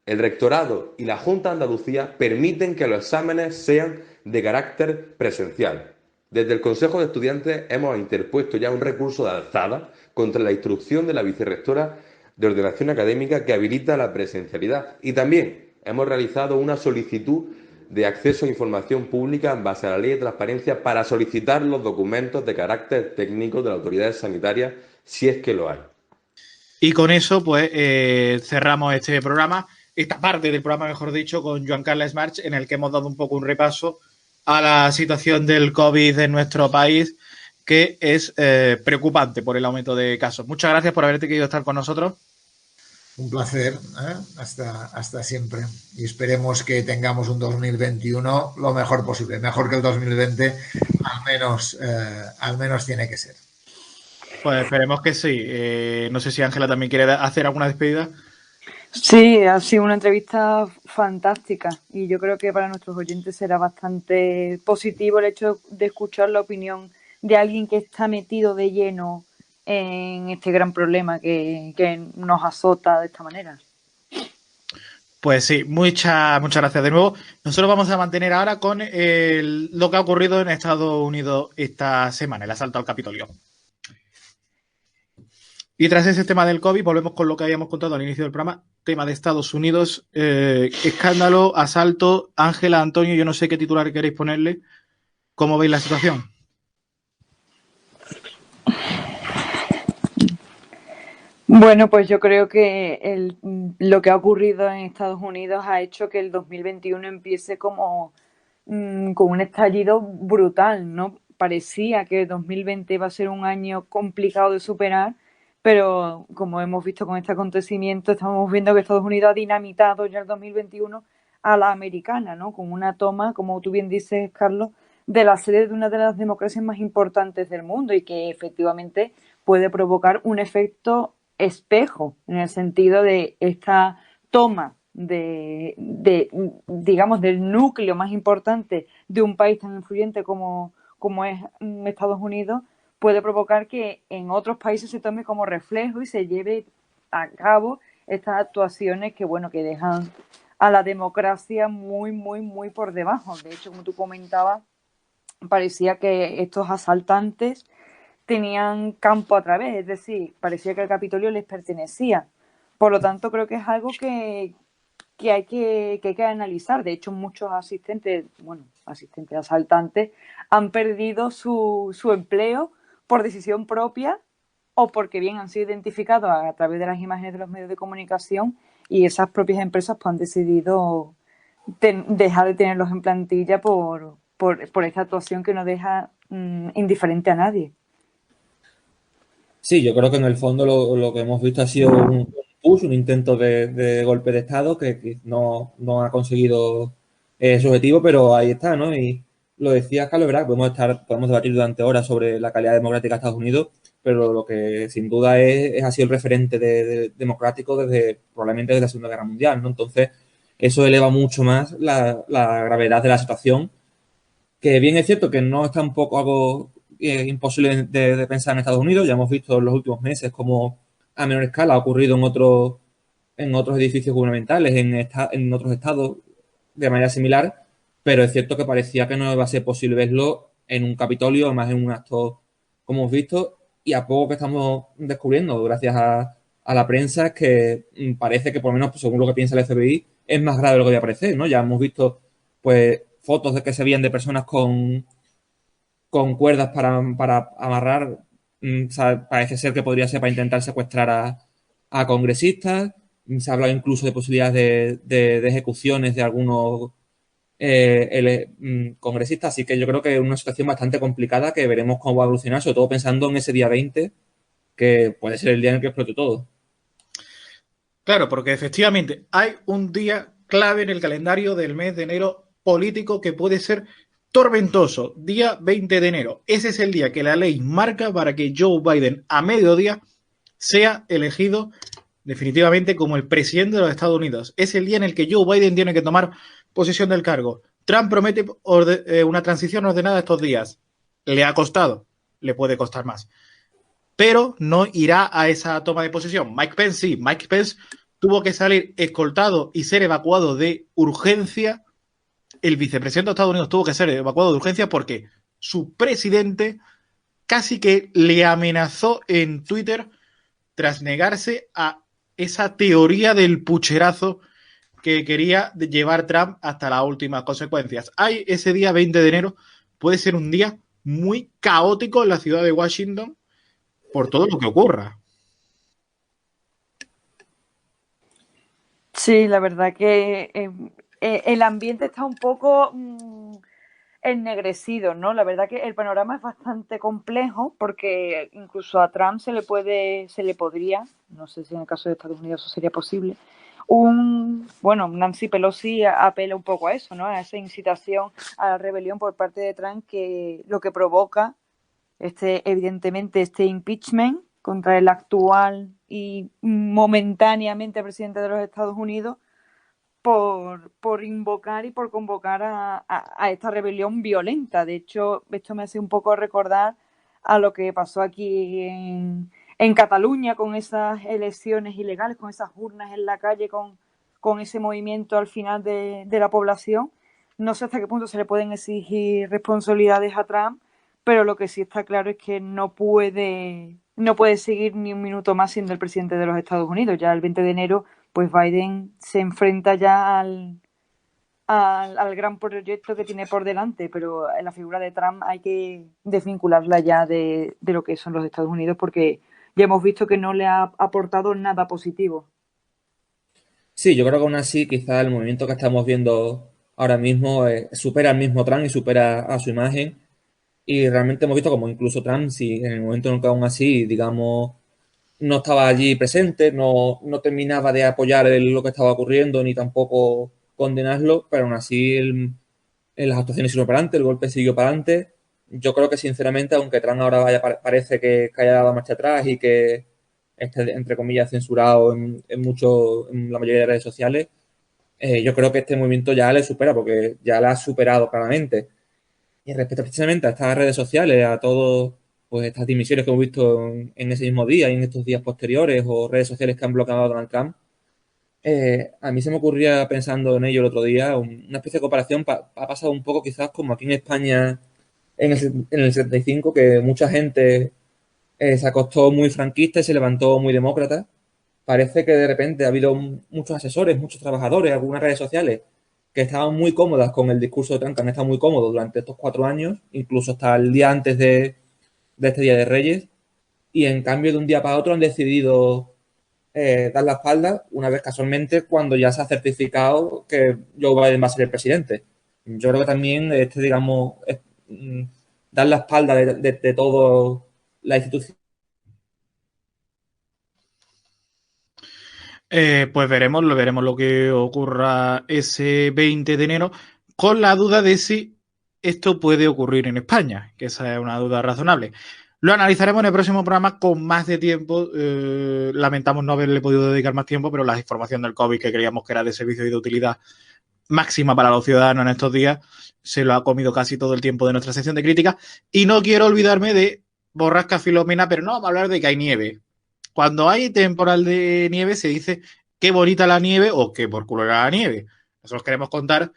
[SPEAKER 5] el rectorado y la Junta de Andalucía permiten que los exámenes sean de carácter presencial. Desde el Consejo de Estudiantes hemos interpuesto ya un recurso de alzada contra la instrucción de la vicerrectora de Ordenación Académica que habilita la presencialidad y también hemos realizado una solicitud de acceso a información pública en base a la Ley de Transparencia para solicitar los documentos de carácter técnico de las autoridades sanitarias si es que lo hay.
[SPEAKER 1] Y con eso, pues, cerramos este programa, esta parte del programa, mejor dicho, con Joan Carles March, en el que hemos dado un poco un repaso a la situación del COVID en nuestro país, que es preocupante por el aumento de casos. Muchas gracias por haberte querido estar con nosotros.
[SPEAKER 4] Un placer, hasta siempre. Y esperemos que tengamos un 2021 lo mejor posible, mejor que el 2020, al menos tiene que ser.
[SPEAKER 1] Pues esperemos que sí. No sé si Ángela también quiere hacer alguna despedida.
[SPEAKER 2] Sí, ha sido una entrevista fantástica y yo creo que para nuestros oyentes será bastante positivo el hecho de escuchar la opinión de alguien que está metido de lleno en este gran problema que nos azota de esta manera.
[SPEAKER 1] Pues sí, muchas gracias de nuevo. Nosotros vamos a mantener ahora con lo que ha ocurrido en Estados Unidos esta semana, el asalto al Capitolio. Y tras ese tema del COVID, volvemos con lo que habíamos contado al inicio del programa, tema de Estados Unidos, escándalo, asalto. Ángela, Antonio, yo no sé qué titular queréis ponerle. ¿Cómo veis la situación?
[SPEAKER 2] Bueno, pues yo creo que lo que ha ocurrido en Estados Unidos ha hecho que el 2021 empiece como con un estallido brutal, ¿no? Parecía que el 2020 iba a ser un año complicado de superar, pero como hemos visto con este acontecimiento, estamos viendo que Estados Unidos ha dinamitado ya el 2021 a la americana, ¿no? Con una toma, como tú bien dices, Carlos, de la sede de una de las democracias más importantes del mundo y que efectivamente puede provocar un efecto espejo en el sentido de esta toma digamos, del núcleo más importante de un país tan influyente como es Estados Unidos, puede provocar que en otros países se tome como reflejo y se lleve a cabo estas actuaciones que, bueno, que dejan a la democracia muy, muy, muy por debajo. De hecho, como tú comentabas, parecía que estos asaltantes tenían campo a través, es decir, parecía que el Capitolio les pertenecía. Por lo tanto, creo que es algo que hay que analizar. De hecho, muchos asaltantes, han perdido su empleo por decisión propia o porque bien han sido identificados a través de las imágenes de los medios de comunicación y esas propias empresas pues, han decidido dejar de tenerlos en plantilla por esta actuación que no deja indiferente a nadie.
[SPEAKER 3] Sí, yo creo que en el fondo lo que hemos visto ha sido un push, un intento de golpe de Estado que no ha conseguido su objetivo, pero ahí está, ¿no? Y lo decía Carlos, ¿verdad? Podemos debatir durante horas sobre la calidad democrática de Estados Unidos, pero lo que sin duda ha sido el referente democrático probablemente desde la Segunda Guerra Mundial, ¿no? Entonces, eso eleva mucho más la gravedad de la situación, que bien es cierto que no es tampoco algo imposible de pensar en Estados Unidos. Ya hemos visto en los últimos meses cómo a menor escala ha ocurrido en otros edificios gubernamentales, en otros estados de manera similar, pero es cierto que parecía que no iba a ser posible verlo en un Capitolio, además en un acto como hemos visto, y a poco que estamos descubriendo, gracias a la prensa, es que parece que por lo menos, según lo que piensa el FBI, es más grave de lo que voy a parecer, ¿no? Ya hemos visto pues fotos de que se veían de personas con cuerdas para amarrar. Parece ser que podría ser para intentar secuestrar a congresistas. Se ha hablado incluso de posibilidades de ejecuciones de algunos congresistas, así que yo creo que es una situación bastante complicada que veremos cómo va a evolucionar, sobre todo pensando en ese día 20, que puede ser el día en el que explote todo.
[SPEAKER 1] Claro, porque efectivamente hay un día clave en el calendario del mes de enero político que puede ser tormentoso, día 20 de enero. Ese es el día que la ley marca para que Joe Biden a mediodía sea elegido definitivamente como el presidente de los Estados Unidos. Es el día en el que Joe Biden tiene que tomar posesión del cargo. Trump promete una transición ordenada estos días. Le ha costado, le puede costar más. Pero no irá a esa toma de posesión. Mike Pence sí, Mike Pence tuvo que salir escoltado y ser evacuado de urgencia. El vicepresidente de Estados Unidos tuvo que ser evacuado de urgencia porque su presidente casi que le amenazó en Twitter tras negarse a esa teoría del pucherazo que quería llevar Trump hasta las últimas consecuencias. Hay ese día 20 de enero, puede ser un día muy caótico en la ciudad de Washington por todo lo que ocurra.
[SPEAKER 2] Sí, la verdad que el ambiente está un poco ennegrecido, ¿no? La verdad que el panorama es bastante complejo porque incluso a Trump se le podría, no sé si en el caso de Estados Unidos eso sería posible, Nancy Pelosi apela un poco a eso, ¿no? A esa incitación a la rebelión por parte de Trump, que lo que provoca evidentemente este impeachment contra el actual y momentáneamente presidente de los Estados Unidos por invocar y por convocar a esta rebelión violenta. De hecho, esto me hace un poco recordar a lo que pasó aquí en Cataluña con esas elecciones ilegales, con esas urnas en la calle, con ese movimiento al final de la población. No sé hasta qué punto se le pueden exigir responsabilidades a Trump, pero lo que sí está claro es que no puede seguir ni un minuto más siendo el presidente de los Estados Unidos. Ya el 20 de enero, pues Biden se enfrenta ya al gran proyecto que tiene por delante, pero en la figura de Trump hay que desvincularla ya de lo que son los Estados Unidos, porque ya hemos visto que no le ha aportado nada positivo.
[SPEAKER 3] Sí, yo creo que aún así quizá el movimiento que estamos viendo ahora mismo supera al mismo Trump y supera a su imagen. Y realmente hemos visto como incluso Trump, si en el momento en que aún así, digamos, no estaba allí presente, no terminaba de apoyar lo que estaba ocurriendo ni tampoco condenarlo, pero aún así en las actuaciones siguió para adelante, el golpe siguió para adelante. Yo creo que sinceramente, aunque Trump ahora parece que haya dado marcha atrás y que esté, entre comillas, censurado en la mayoría de redes sociales, yo creo que este movimiento ya le supera, porque ya la ha superado claramente. Y respecto precisamente a estas redes sociales, a todas pues, estas dimisiones que hemos visto en ese mismo día y en estos días posteriores, o redes sociales que han bloqueado a Donald Trump, a mí se me ocurría, pensando en ello el otro día, una especie de comparación. Ha pasado un poco quizás como aquí en España en el 75, que mucha gente se acostó muy franquista y se levantó muy demócrata. Parece que de repente ha habido muchos asesores, muchos trabajadores, algunas redes sociales que estaban muy cómodas con el discurso de Trump, que han estado muy cómodos durante estos 4 años, incluso hasta el día antes de este Día de Reyes, y en cambio de un día para otro han decidido dar la espalda, una vez casualmente cuando ya se ha certificado que Joe Biden va a ser el presidente. Yo creo que también, digamos, dar la espalda de todo la institución.
[SPEAKER 1] Pues veremos lo que ocurra ese 20 de enero, con la duda de si esto puede ocurrir en España, que esa es una duda razonable. Lo analizaremos en el próximo programa con más de tiempo. Lamentamos no haberle podido dedicar más tiempo, pero la información del COVID, que creíamos que era de servicio y de utilidad máxima para los ciudadanos en estos días, se lo ha comido casi todo el tiempo de nuestra sección de crítica. Y no quiero olvidarme de Borrasca Filomena, pero no vamos a hablar de que hay nieve. Cuando hay temporal de nieve se dice qué bonita la nieve o qué por culo era la nieve. Nosotros queremos contar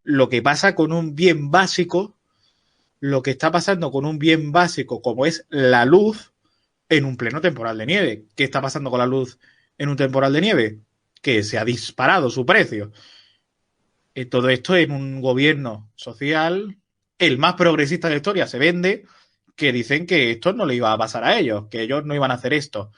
[SPEAKER 1] lo que pasa con un bien básico, lo que está pasando con un bien básico como es la luz en un pleno temporal de nieve. ¿Qué está pasando con la luz en un temporal de nieve? Que se ha disparado su precio. Todo esto en un gobierno social, el más progresista de la historia, se vende, que dicen que esto no le iba a pasar a ellos, que ellos no iban a hacer esto.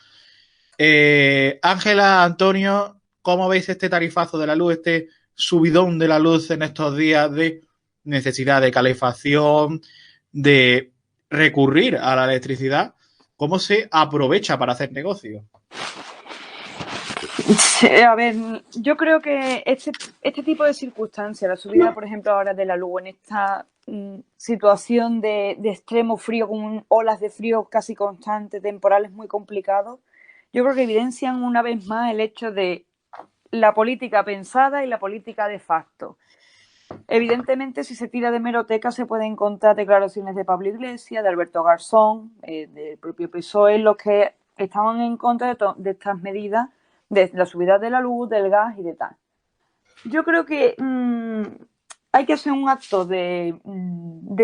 [SPEAKER 1] Ángela, Antonio, ¿cómo veis este tarifazo de la luz, este subidón de la luz en estos días de necesidad de calefacción, de recurrir a la electricidad? ¿Cómo se aprovecha para hacer negocio?
[SPEAKER 2] Sí, a ver, yo creo que este tipo de circunstancias, la subida, por ejemplo, ahora de la luz, en esta situación de extremo frío, con olas de frío casi constantes, temporales muy complicados, yo creo que evidencian una vez más el hecho de la política pensada y la política de facto. Evidentemente, si se tira de hemeroteca, se pueden encontrar declaraciones de Pablo Iglesias, de Alberto Garzón, del propio PSOE, los que estaban en contra de estas medidas, de la subida de la luz, del gas y de tal. Yo creo que hay que hacer un acto de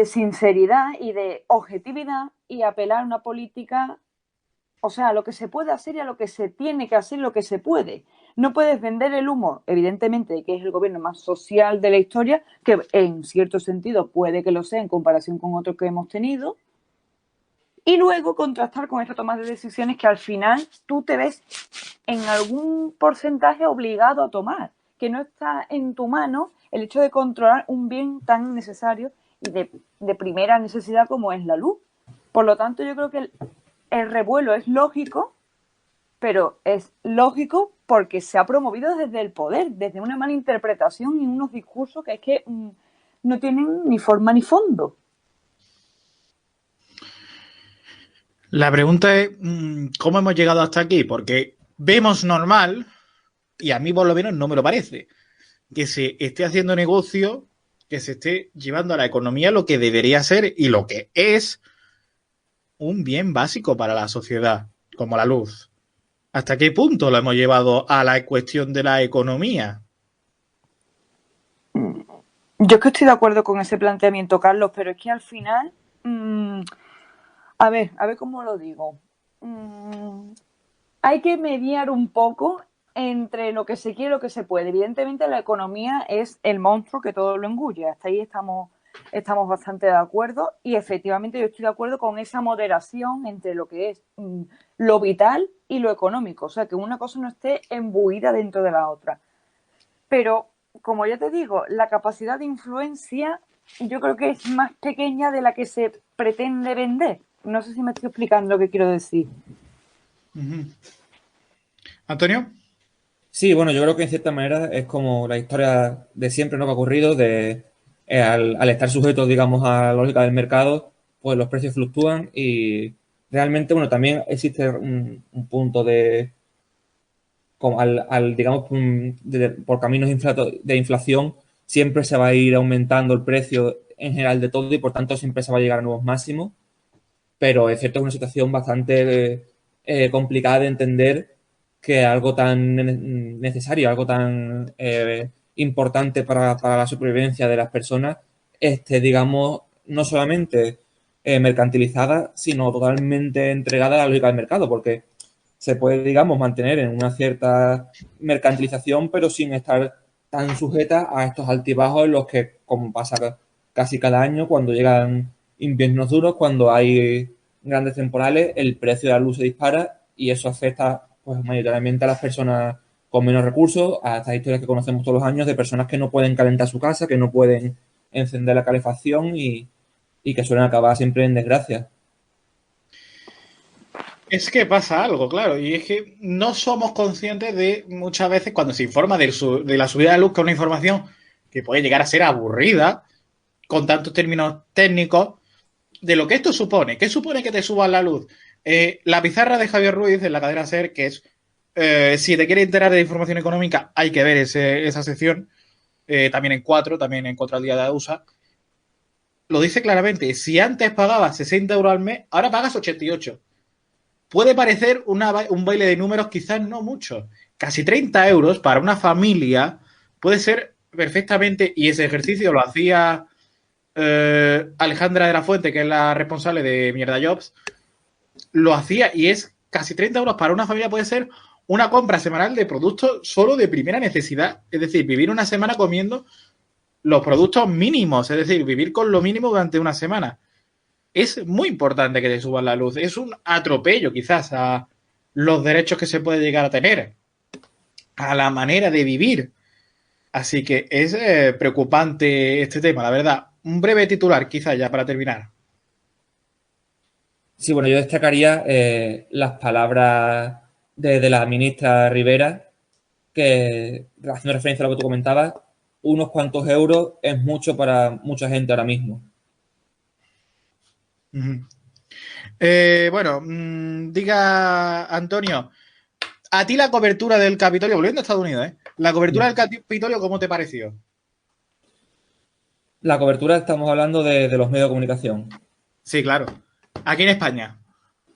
[SPEAKER 2] sinceridad y de objetividad y apelar a una política, o sea, a lo que se puede hacer y a lo que se tiene que hacer, lo que se puede. No puedes vender el humo, evidentemente, de que es el gobierno más social de la historia, que en cierto sentido puede que lo sea en comparación con otros que hemos tenido, y luego contrastar con esta toma de decisiones que al final tú te ves en algún porcentaje obligado a tomar, que no está en tu mano el hecho de controlar un bien tan necesario y de primera necesidad como es la luz. Por lo tanto, yo creo que el revuelo es lógico, pero es lógico porque se ha promovido desde el poder, desde una mala interpretación y unos discursos que es que no tienen ni forma ni fondo.
[SPEAKER 1] La pregunta es, ¿cómo hemos llegado hasta aquí? Porque vemos normal, y a mí por lo menos no me lo parece, que se esté haciendo negocio, que se esté llevando a la economía lo que debería ser y lo que es un bien básico para la sociedad, como la luz. ¿Hasta qué punto lo hemos llevado a la cuestión de la economía?
[SPEAKER 2] Yo es que estoy de acuerdo con ese planteamiento, Carlos, pero es que al final, a ver cómo lo digo. Hay que mediar un poco entre lo que se quiere y lo que se puede. Evidentemente la economía es el monstruo que todo lo engulle. Hasta ahí estamos bastante de acuerdo y efectivamente yo estoy de acuerdo con esa moderación entre lo que es lo vital y lo económico. O sea, que una cosa no esté embuida dentro de la otra. Pero, como ya te digo, la capacidad de influencia yo creo que es más pequeña de la que se pretende vender. No sé si me estoy explicando lo que quiero decir.
[SPEAKER 1] ¿Antonio?
[SPEAKER 3] Sí, bueno, yo creo que en cierta manera es como la historia de siempre, ¿no?, que ha ocurrido, al estar sujetos, digamos, a la lógica del mercado, pues los precios fluctúan y realmente, bueno, también existe un punto de, como digamos, por caminos de inflación, siempre se va a ir aumentando el precio en general de todo y por tanto siempre se va a llegar a nuevos máximos, pero es cierto, es una situación bastante complicada de entender que algo tan necesario, algo tan importante para la supervivencia de las personas esté, digamos, no solamente mercantilizada, sino totalmente entregada a la lógica del mercado, porque se puede, digamos, mantener en una cierta mercantilización, pero sin estar tan sujeta a estos altibajos en los que, como pasa casi cada año, cuando llegan inviernos duros, cuando hay grandes temporales, el precio de la luz se dispara y eso afecta pues mayoritariamente a las personas con menos recursos, a estas historias que conocemos todos los años de personas que no pueden calentar su casa, que no pueden encender la calefacción y que suelen acabar siempre en desgracia.
[SPEAKER 1] Es que pasa algo, claro, y es que no somos conscientes de muchas veces cuando se informa de la subida de la luz, que es una información que puede llegar a ser aburrida, con tantos términos técnicos, de lo que esto supone. ¿Qué supone que te suban la luz? La pizarra de Javier Ruiz en la cadena SER, que es, si te quieres enterar de información económica, hay que ver esa sección, también en 4, también en Contra el Día de la USA, lo dice claramente, si antes pagabas 60 euros al mes, ahora pagas 88. Puede parecer un baile de números, quizás no mucho. Casi 30 euros para una familia puede ser perfectamente, y ese ejercicio lo hacía Alejandra de la Fuente, que es la responsable de Mierda Jobs, lo hacía y es casi 30 euros para una familia, puede ser una compra semanal de productos solo de primera necesidad. Es decir, vivir una semana comiendo los productos mínimos, es decir, vivir con lo mínimo durante una semana. Es muy importante que te suban la luz. Es un atropello quizás a los derechos que se puede llegar a tener, a la manera de vivir. Así que es preocupante este tema, la verdad. Un breve titular quizás ya para terminar.
[SPEAKER 3] Sí, bueno, yo destacaría las palabras de la ministra Rivera, que, haciendo referencia a lo que tú comentabas, unos cuantos euros es mucho para mucha gente ahora mismo.
[SPEAKER 1] Bueno, diga Antonio, a ti la cobertura del Capitolio, volviendo a Estados Unidos, la cobertura del Capitolio, ¿cómo te pareció?
[SPEAKER 3] La cobertura, estamos hablando de los medios de comunicación.
[SPEAKER 1] Sí, claro. Aquí en España.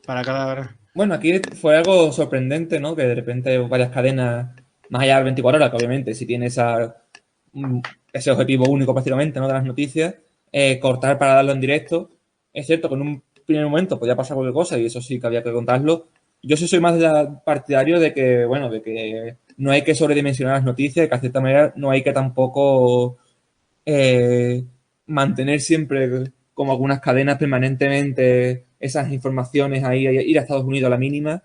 [SPEAKER 1] Para cada...
[SPEAKER 3] Bueno, aquí fue algo sorprendente, ¿no? Que de repente varias cadenas, más allá del 24 horas, que obviamente si tiene ese objetivo único prácticamente, ¿no? De las noticias, cortar para darlo en directo. Es cierto que en un primer momento podía pasar cualquier cosa y eso sí que había que contarlo. Yo sí soy más partidario de que, bueno, de que no hay que sobredimensionar las noticias y que, de cierta manera, no hay que tampoco mantener siempre, como algunas cadenas, permanentemente esas informaciones ahí, ir a Estados Unidos a la mínima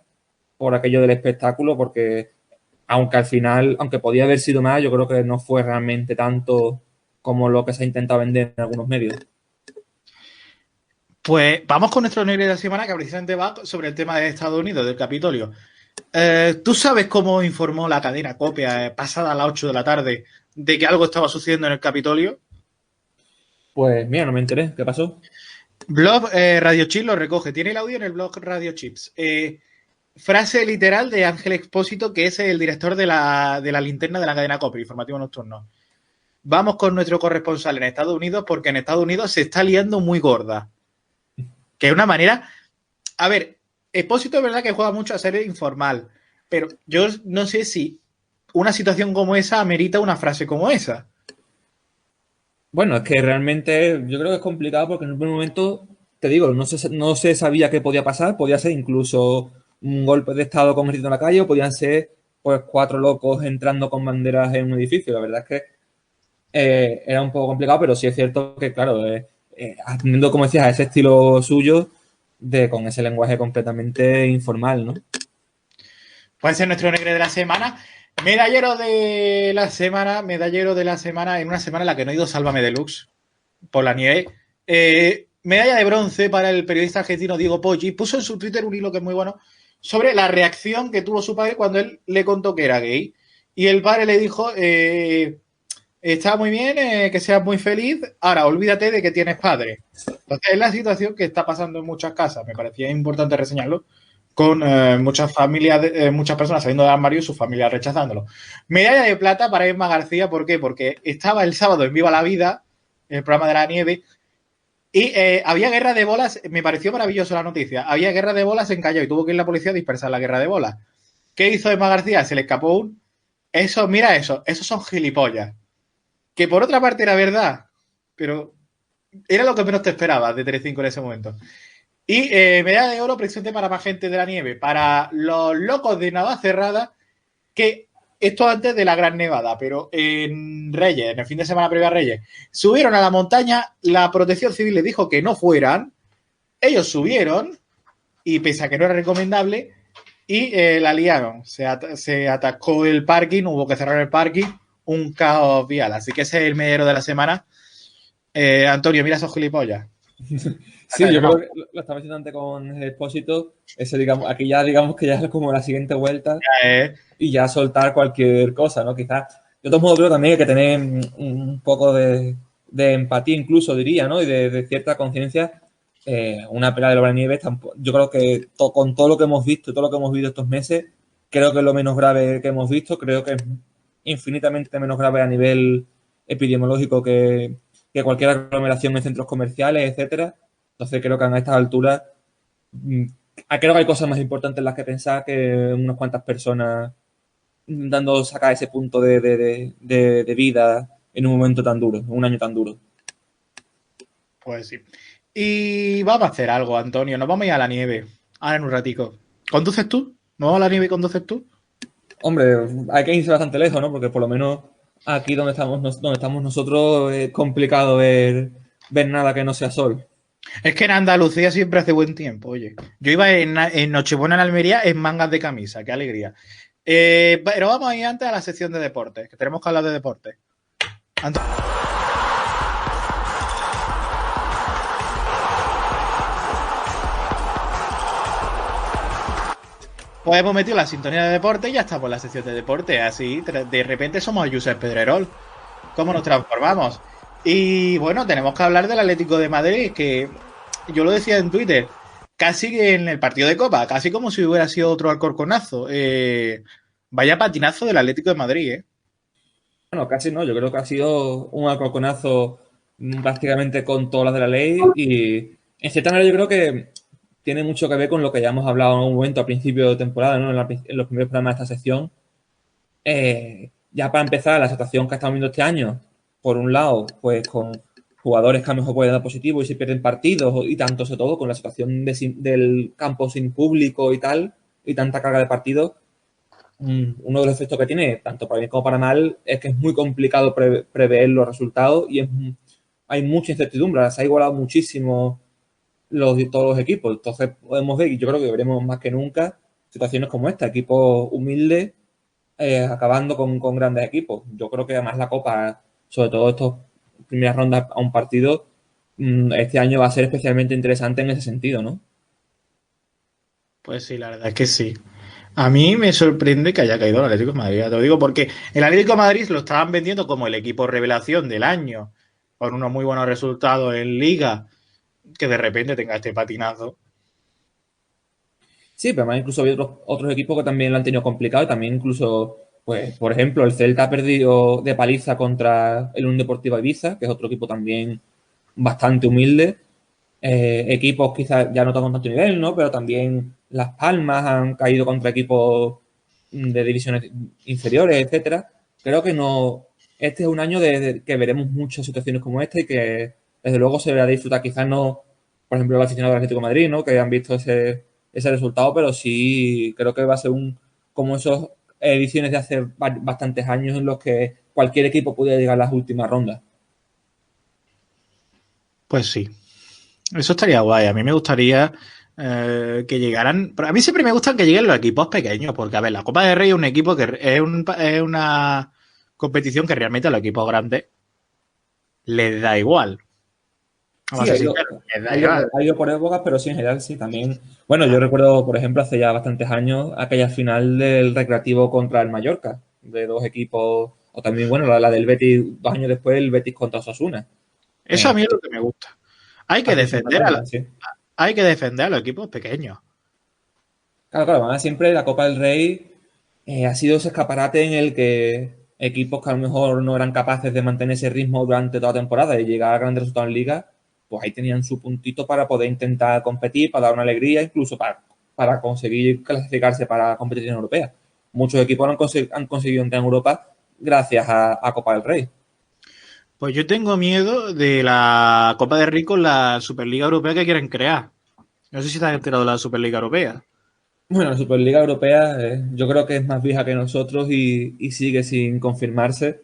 [SPEAKER 3] por aquello del espectáculo, porque aunque al final, aunque podía haber sido más, yo creo que no fue realmente tanto como lo que se ha intentado vender en algunos medios.
[SPEAKER 1] Pues vamos con nuestro negro de la semana, que precisamente va sobre el tema de Estados Unidos, del Capitolio. ¿Tú sabes cómo informó la cadena Copia pasada a las 8 de la tarde de que algo estaba sucediendo en el Capitolio?
[SPEAKER 3] Pues mira, no me enteré. ¿Qué pasó?
[SPEAKER 1] Blog Radio Chips lo recoge. Tiene el audio en el blog Radio Chips. Frase literal de Ángel Expósito, que es el director de la linterna de la cadena Copia, informativo nocturno. Vamos con nuestro corresponsal en Estados Unidos, porque en Estados Unidos se está liando muy gorda. Que es una manera... A ver, Expósito es verdad que juega mucho a ser informal, pero yo no sé si una situación como esa amerita una frase como esa.
[SPEAKER 3] Bueno, es que realmente yo creo que es complicado porque en un primer momento, te digo, no se sabía qué podía pasar. Podía ser incluso un golpe de estado con ejército en la calle o podían ser pues 4 locos entrando con banderas en un edificio. La verdad es que era un poco complicado, pero sí es cierto que, claro, atendiendo, como decías, a ese estilo suyo, con ese lenguaje completamente informal, ¿no?
[SPEAKER 1] Puede ser nuestro negro de la semana. Medallero de la semana en una semana en la que no ha ido Sálvame Deluxe por la nieve. Medalla de bronce para el periodista argentino Diego Poggi. Puso en su Twitter un hilo que es muy bueno sobre la reacción que tuvo su padre cuando él le contó que era gay. Y el padre le dijo, está muy bien, que seas muy feliz, ahora olvídate de que tienes padre. Entonces es la situación que está pasando en muchas casas. Me parecía importante reseñarlo con muchas familias, muchas personas saliendo del armario y sus familias rechazándolo. Medalla de plata para Emma García, ¿por qué? Porque estaba el sábado en Viva la Vida, el programa de la nieve, y había guerra de bolas. Me pareció maravilloso la noticia. Había guerra de bolas en Callao y tuvo que ir la policía a dispersar la guerra de bolas. ¿Qué hizo Emma García? Se le escapó un... esos son gilipollas. Que por otra parte era verdad, pero era lo que menos te esperabas de Telecinco en ese momento. Y medalla de oro presente para más gente de la nieve, para los locos de Navacerrada, que esto antes de la Gran Nevada, pero en Reyes, en el fin de semana previo a Reyes, subieron a la montaña, la Protección Civil les dijo que no fueran, ellos subieron, y pese a que no era recomendable, y la liaron, se atascó el parking, hubo que cerrar el parking, un caos vial, así que ese es el medallero de la semana. Antonio, mira esos gilipollas.
[SPEAKER 3] Sí, yo creo que lo estaba diciendo antes con el Expósito. Ese, digamos, aquí ya digamos que ya es como la siguiente vuelta y ya soltar cualquier cosa, ¿no? Quizás, de todos modos, creo también que hay que tener un poco de empatía, incluso diría, ¿no? Y de cierta conciencia. Una pelea de la nieve, yo creo que con todo lo que hemos visto, todo lo que hemos visto estos meses, creo que es lo menos grave que hemos visto. Creo que es infinitamente menos grave a nivel epidemiológico que cualquier aglomeración en centros comerciales, etcétera. Entonces creo que a estas alturas creo que hay cosas más importantes en las que pensar que unas cuantas personas intentando sacar ese punto de vida en un momento tan duro, en un año tan duro.
[SPEAKER 1] Pues sí. Y vamos a hacer algo, Antonio. Nos vamos a ir a la nieve. Ahora en un ratico. ¿Conduces tú? ¿Nos vamos a la nieve y conduces tú?
[SPEAKER 3] Hombre, hay que irse bastante lejos, ¿no? Porque por lo menos aquí donde estamos nosotros es complicado ver nada que no sea sol.
[SPEAKER 1] Es que en Andalucía siempre hace buen tiempo, oye. Yo iba en Nochebuena en Almería en mangas de camisa, qué alegría. Pero vamos a ir antes a la sección de deportes, que tenemos que hablar de deportes. Antes... Pues hemos metido la sintonía de deporte y ya estamos en la sección de deporte. Así, de repente somos Josep Pedrerol. ¿Cómo nos transformamos? Y bueno, tenemos que hablar del Atlético de Madrid, que yo lo decía en Twitter, casi en el partido de Copa, casi como si hubiera sido otro Alcorconazo. Vaya patinazo del Atlético de Madrid, ¿eh?
[SPEAKER 3] Bueno, casi no, yo creo que ha sido un alcorconazo prácticamente con todas las de la ley y en cierta manera yo creo que tiene mucho que ver con lo que ya hemos hablado en un momento a principio de temporada, ¿no? En los primeros programas de esta sección. Ya para empezar, la situación que estamos viendo este año, por un lado, pues con jugadores que a lo mejor pueden dar positivo y se pierden partidos y tanto, sobre todo con la situación del campo sin público y tal, y tanta carga de partidos. Uno de los efectos que tiene, tanto para bien como para mal, es que es muy complicado prever los resultados y hay mucha incertidumbre. Se ha igualado muchísimo todos los equipos. Entonces podemos ver, y yo creo que veremos más que nunca, situaciones como esta, equipos humildes acabando con grandes equipos. Yo creo que además la Copa, sobre todo estas primeras rondas a un partido, este año va a ser especialmente interesante en ese sentido, ¿no?
[SPEAKER 1] Pues sí, la verdad es que sí. A mí me sorprende que haya caído el Atlético de Madrid, ya te lo digo, porque el Atlético de Madrid lo estaban vendiendo como el equipo revelación del año, con unos muy buenos resultados en Liga, que de repente tenga este patinazo.
[SPEAKER 3] Sí, pero además incluso hay otros equipos que también lo han tenido complicado y también incluso, pues, por ejemplo, el Celta ha perdido de paliza contra el Unión Deportiva Ibiza, que es otro equipo también bastante humilde. Equipos quizás ya no con tanto nivel, ¿no? Pero también Las Palmas han caído contra equipos de divisiones inferiores, etcétera. Creo que no. Este es un año de que veremos muchas situaciones como esta y que desde luego se verá disfrutar. Quizás no, por ejemplo, el aficionado del Atlético de Madrid, ¿no? Que han visto ese resultado, pero sí creo que va a ser como esas ediciones de hace bastantes años en los que cualquier equipo podía llegar a las últimas rondas.
[SPEAKER 1] Pues sí. Eso estaría guay. A mí me gustaría que llegaran. A mí siempre me gustan que lleguen los equipos pequeños, porque, a ver, la Copa del Rey es un equipo que es una competición que realmente a los equipos grandes les da igual. Vamos
[SPEAKER 3] Sí,
[SPEAKER 1] a
[SPEAKER 3] ha
[SPEAKER 1] ser
[SPEAKER 3] ido,
[SPEAKER 1] sinceros, les da
[SPEAKER 3] ha ido,
[SPEAKER 1] igual.
[SPEAKER 3] ha ido por épocas, pero sí, en general sí, también. Bueno, yo recuerdo, por ejemplo, hace ya bastantes años, aquella final del Recreativo contra el Mallorca, de dos equipos, o también, bueno, la del Betis, 2 años después, el Betis contra Osasuna.
[SPEAKER 1] Eso a mí es lo que me gusta. Hay que
[SPEAKER 3] También son
[SPEAKER 1] defender
[SPEAKER 3] fantásticas, sí.
[SPEAKER 1] hay que defender a los equipos pequeños.
[SPEAKER 3] Claro, claro, además siempre la Copa del Rey ha sido ese escaparate en el que equipos que a lo mejor no eran capaces de mantener ese ritmo durante toda la temporada y llegar a grandes resultados en liga, pues ahí tenían su puntito para poder intentar competir, para dar una alegría, incluso para conseguir clasificarse para competición europea. Muchos equipos han conseguido entrar en Europa gracias a Copa del Rey.
[SPEAKER 1] Pues yo tengo miedo de la Copa de Rey con la Superliga Europea que quieren crear. No sé si te has enterado de la Superliga Europea.
[SPEAKER 3] Bueno, la Superliga Europea yo creo que es más vieja que nosotros y sigue sin confirmarse.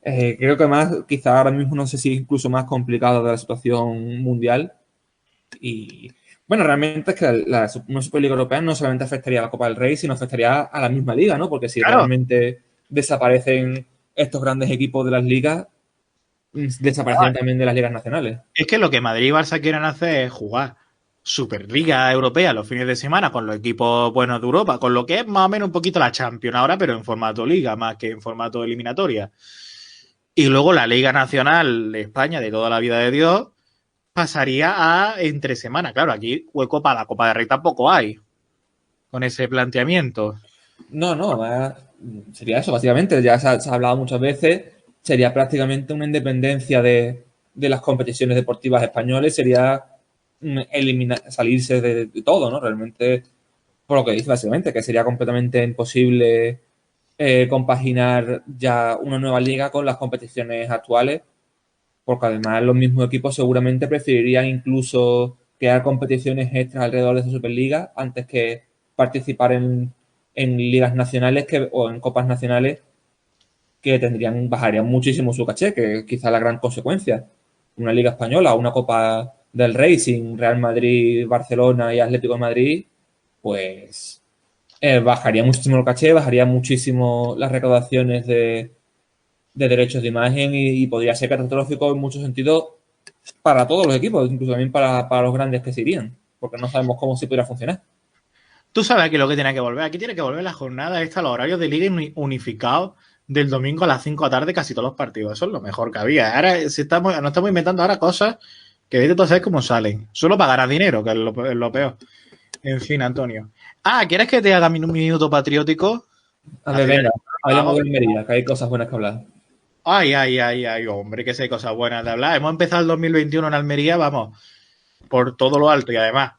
[SPEAKER 3] Creo que más, quizá ahora mismo no sé si es incluso más complicado de la situación mundial. Y bueno, realmente es que una Superliga Europea no solamente afectaría a la Copa del Rey, sino afectaría a la misma liga, ¿no? Porque si
[SPEAKER 1] Claro,
[SPEAKER 3] realmente desaparecen estos grandes equipos de las ligas, desaparecen también de las ligas nacionales.
[SPEAKER 1] es que lo que Madrid y Barça quieren hacer es jugar Superliga Europea los fines de semana con los equipos buenos de Europa, con lo que es más o menos un poquito la Champions ahora, pero en formato liga más que en formato eliminatoria. Y luego la Liga Nacional de España de toda la vida de Dios pasaría a entre semana. Claro, aquí hueco para la Copa de Rey tampoco hay con ese planteamiento.
[SPEAKER 3] No, sería eso, básicamente. Ya se ha hablado muchas veces. Sería prácticamente una independencia de las competiciones deportivas españoles. Sería salirse de todo, ¿no? Realmente, por lo que dice, básicamente, que sería completamente imposible compaginar ya una nueva liga con las competiciones actuales, porque además los mismos equipos seguramente preferirían incluso crear competiciones extras alrededor de esa Superliga antes que participar en ligas nacionales o en copas nacionales que bajarían muchísimo su caché, que es quizá la gran consecuencia. Una Liga Española, una Copa del Rey sin Real Madrid, Barcelona y Atlético de Madrid, pues bajaría muchísimo el caché, bajaría muchísimo las recaudaciones de derechos de imagen y podría ser catastrófico en muchos sentidos para todos los equipos, incluso también para los grandes que se irían, porque no sabemos cómo se podría funcionar.
[SPEAKER 1] Tú sabes aquí lo que tiene que volver. Aquí tiene que volver la jornada esta, los horarios de liga unificados del domingo a las 5 de la tarde, casi todos los partidos. Eso es lo mejor que había. Ahora nos estamos inventando ahora cosas que vete tú a saber cómo salen. Solo para ganar dinero, que es lo peor. En fin, Antonio. ¿Quieres que te haga mi minuto patriótico?
[SPEAKER 3] A ver, venga, hablemos de Almería, que hay cosas buenas que hablar.
[SPEAKER 1] Ay, hombre, que sé, hay cosas buenas de hablar. Hemos empezado el 2021 en Almería, vamos, por todo lo alto y además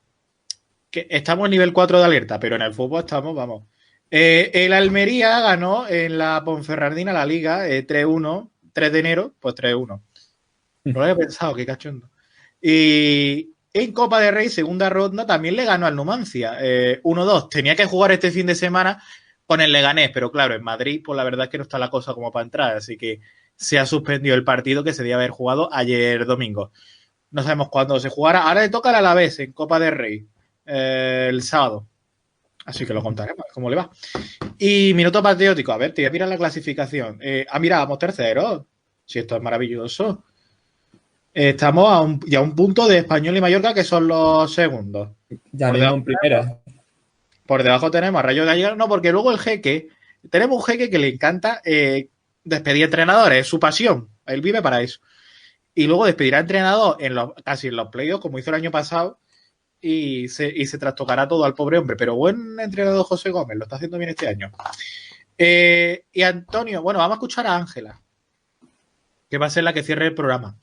[SPEAKER 1] que estamos en nivel 4 de alerta, pero en el fútbol estamos, vamos. El Almería ganó en la Ponferradina la Liga 3-1, 3 de enero, pues 3-1. No lo había pensado, qué cachondo. Y en Copa de Rey, segunda ronda, también le ganó al Numancia 1-2. Tenía que jugar este fin de semana con el Leganés, pero claro, en Madrid, pues la verdad es que no está la cosa como para entrar, así que se ha suspendido el partido que se debía haber jugado ayer domingo. No sabemos cuándo se jugará. Ahora le toca al Alavés en Copa de Rey el sábado. Así que lo contaremos, cómo le va. Y minuto patriótico, a ver, te voy a mirar la clasificación. Mira, vamos terceros. Si esto es maravilloso. Estamos ya a un punto de Español y Mallorca, que son los segundos.
[SPEAKER 3] Ya mismo en primera.
[SPEAKER 1] Por debajo tenemos a Rayo Gallegos. No, porque luego el jeque, tenemos un jeque que le encanta despedir entrenadores, es su pasión. Él vive para eso. Y luego despedirá entrenador casi en los playoffs, como hizo el año pasado, y se trastocará todo al pobre hombre. Pero buen entrenador José Gómez, lo está haciendo bien este año. Y Antonio, bueno, vamos a escuchar a Ángela, que va a ser la que cierre el programa.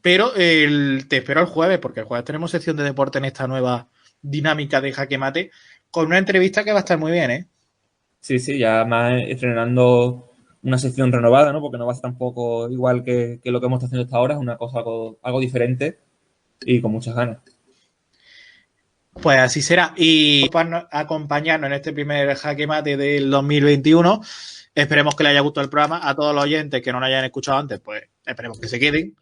[SPEAKER 1] Pero te espero el jueves, porque el jueves tenemos sección de deporte en esta nueva dinámica de Jaque Mate, con una entrevista que va a estar muy bien, ¿eh?
[SPEAKER 3] Sí, ya más estrenando una sección renovada, ¿no? Porque no va a ser tampoco igual que lo que hemos estado haciendo hasta ahora, es una cosa algo diferente y con muchas ganas.
[SPEAKER 1] Pues así será. Y para acompañarnos en este primer Jaque Mate del 2021, esperemos que les haya gustado el programa. A todos los oyentes que no lo hayan escuchado antes, pues esperemos que se queden,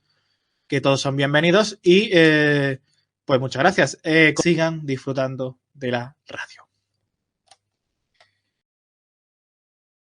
[SPEAKER 1] que todos son bienvenidos. Y pues muchas gracias. Sigan disfrutando de la radio.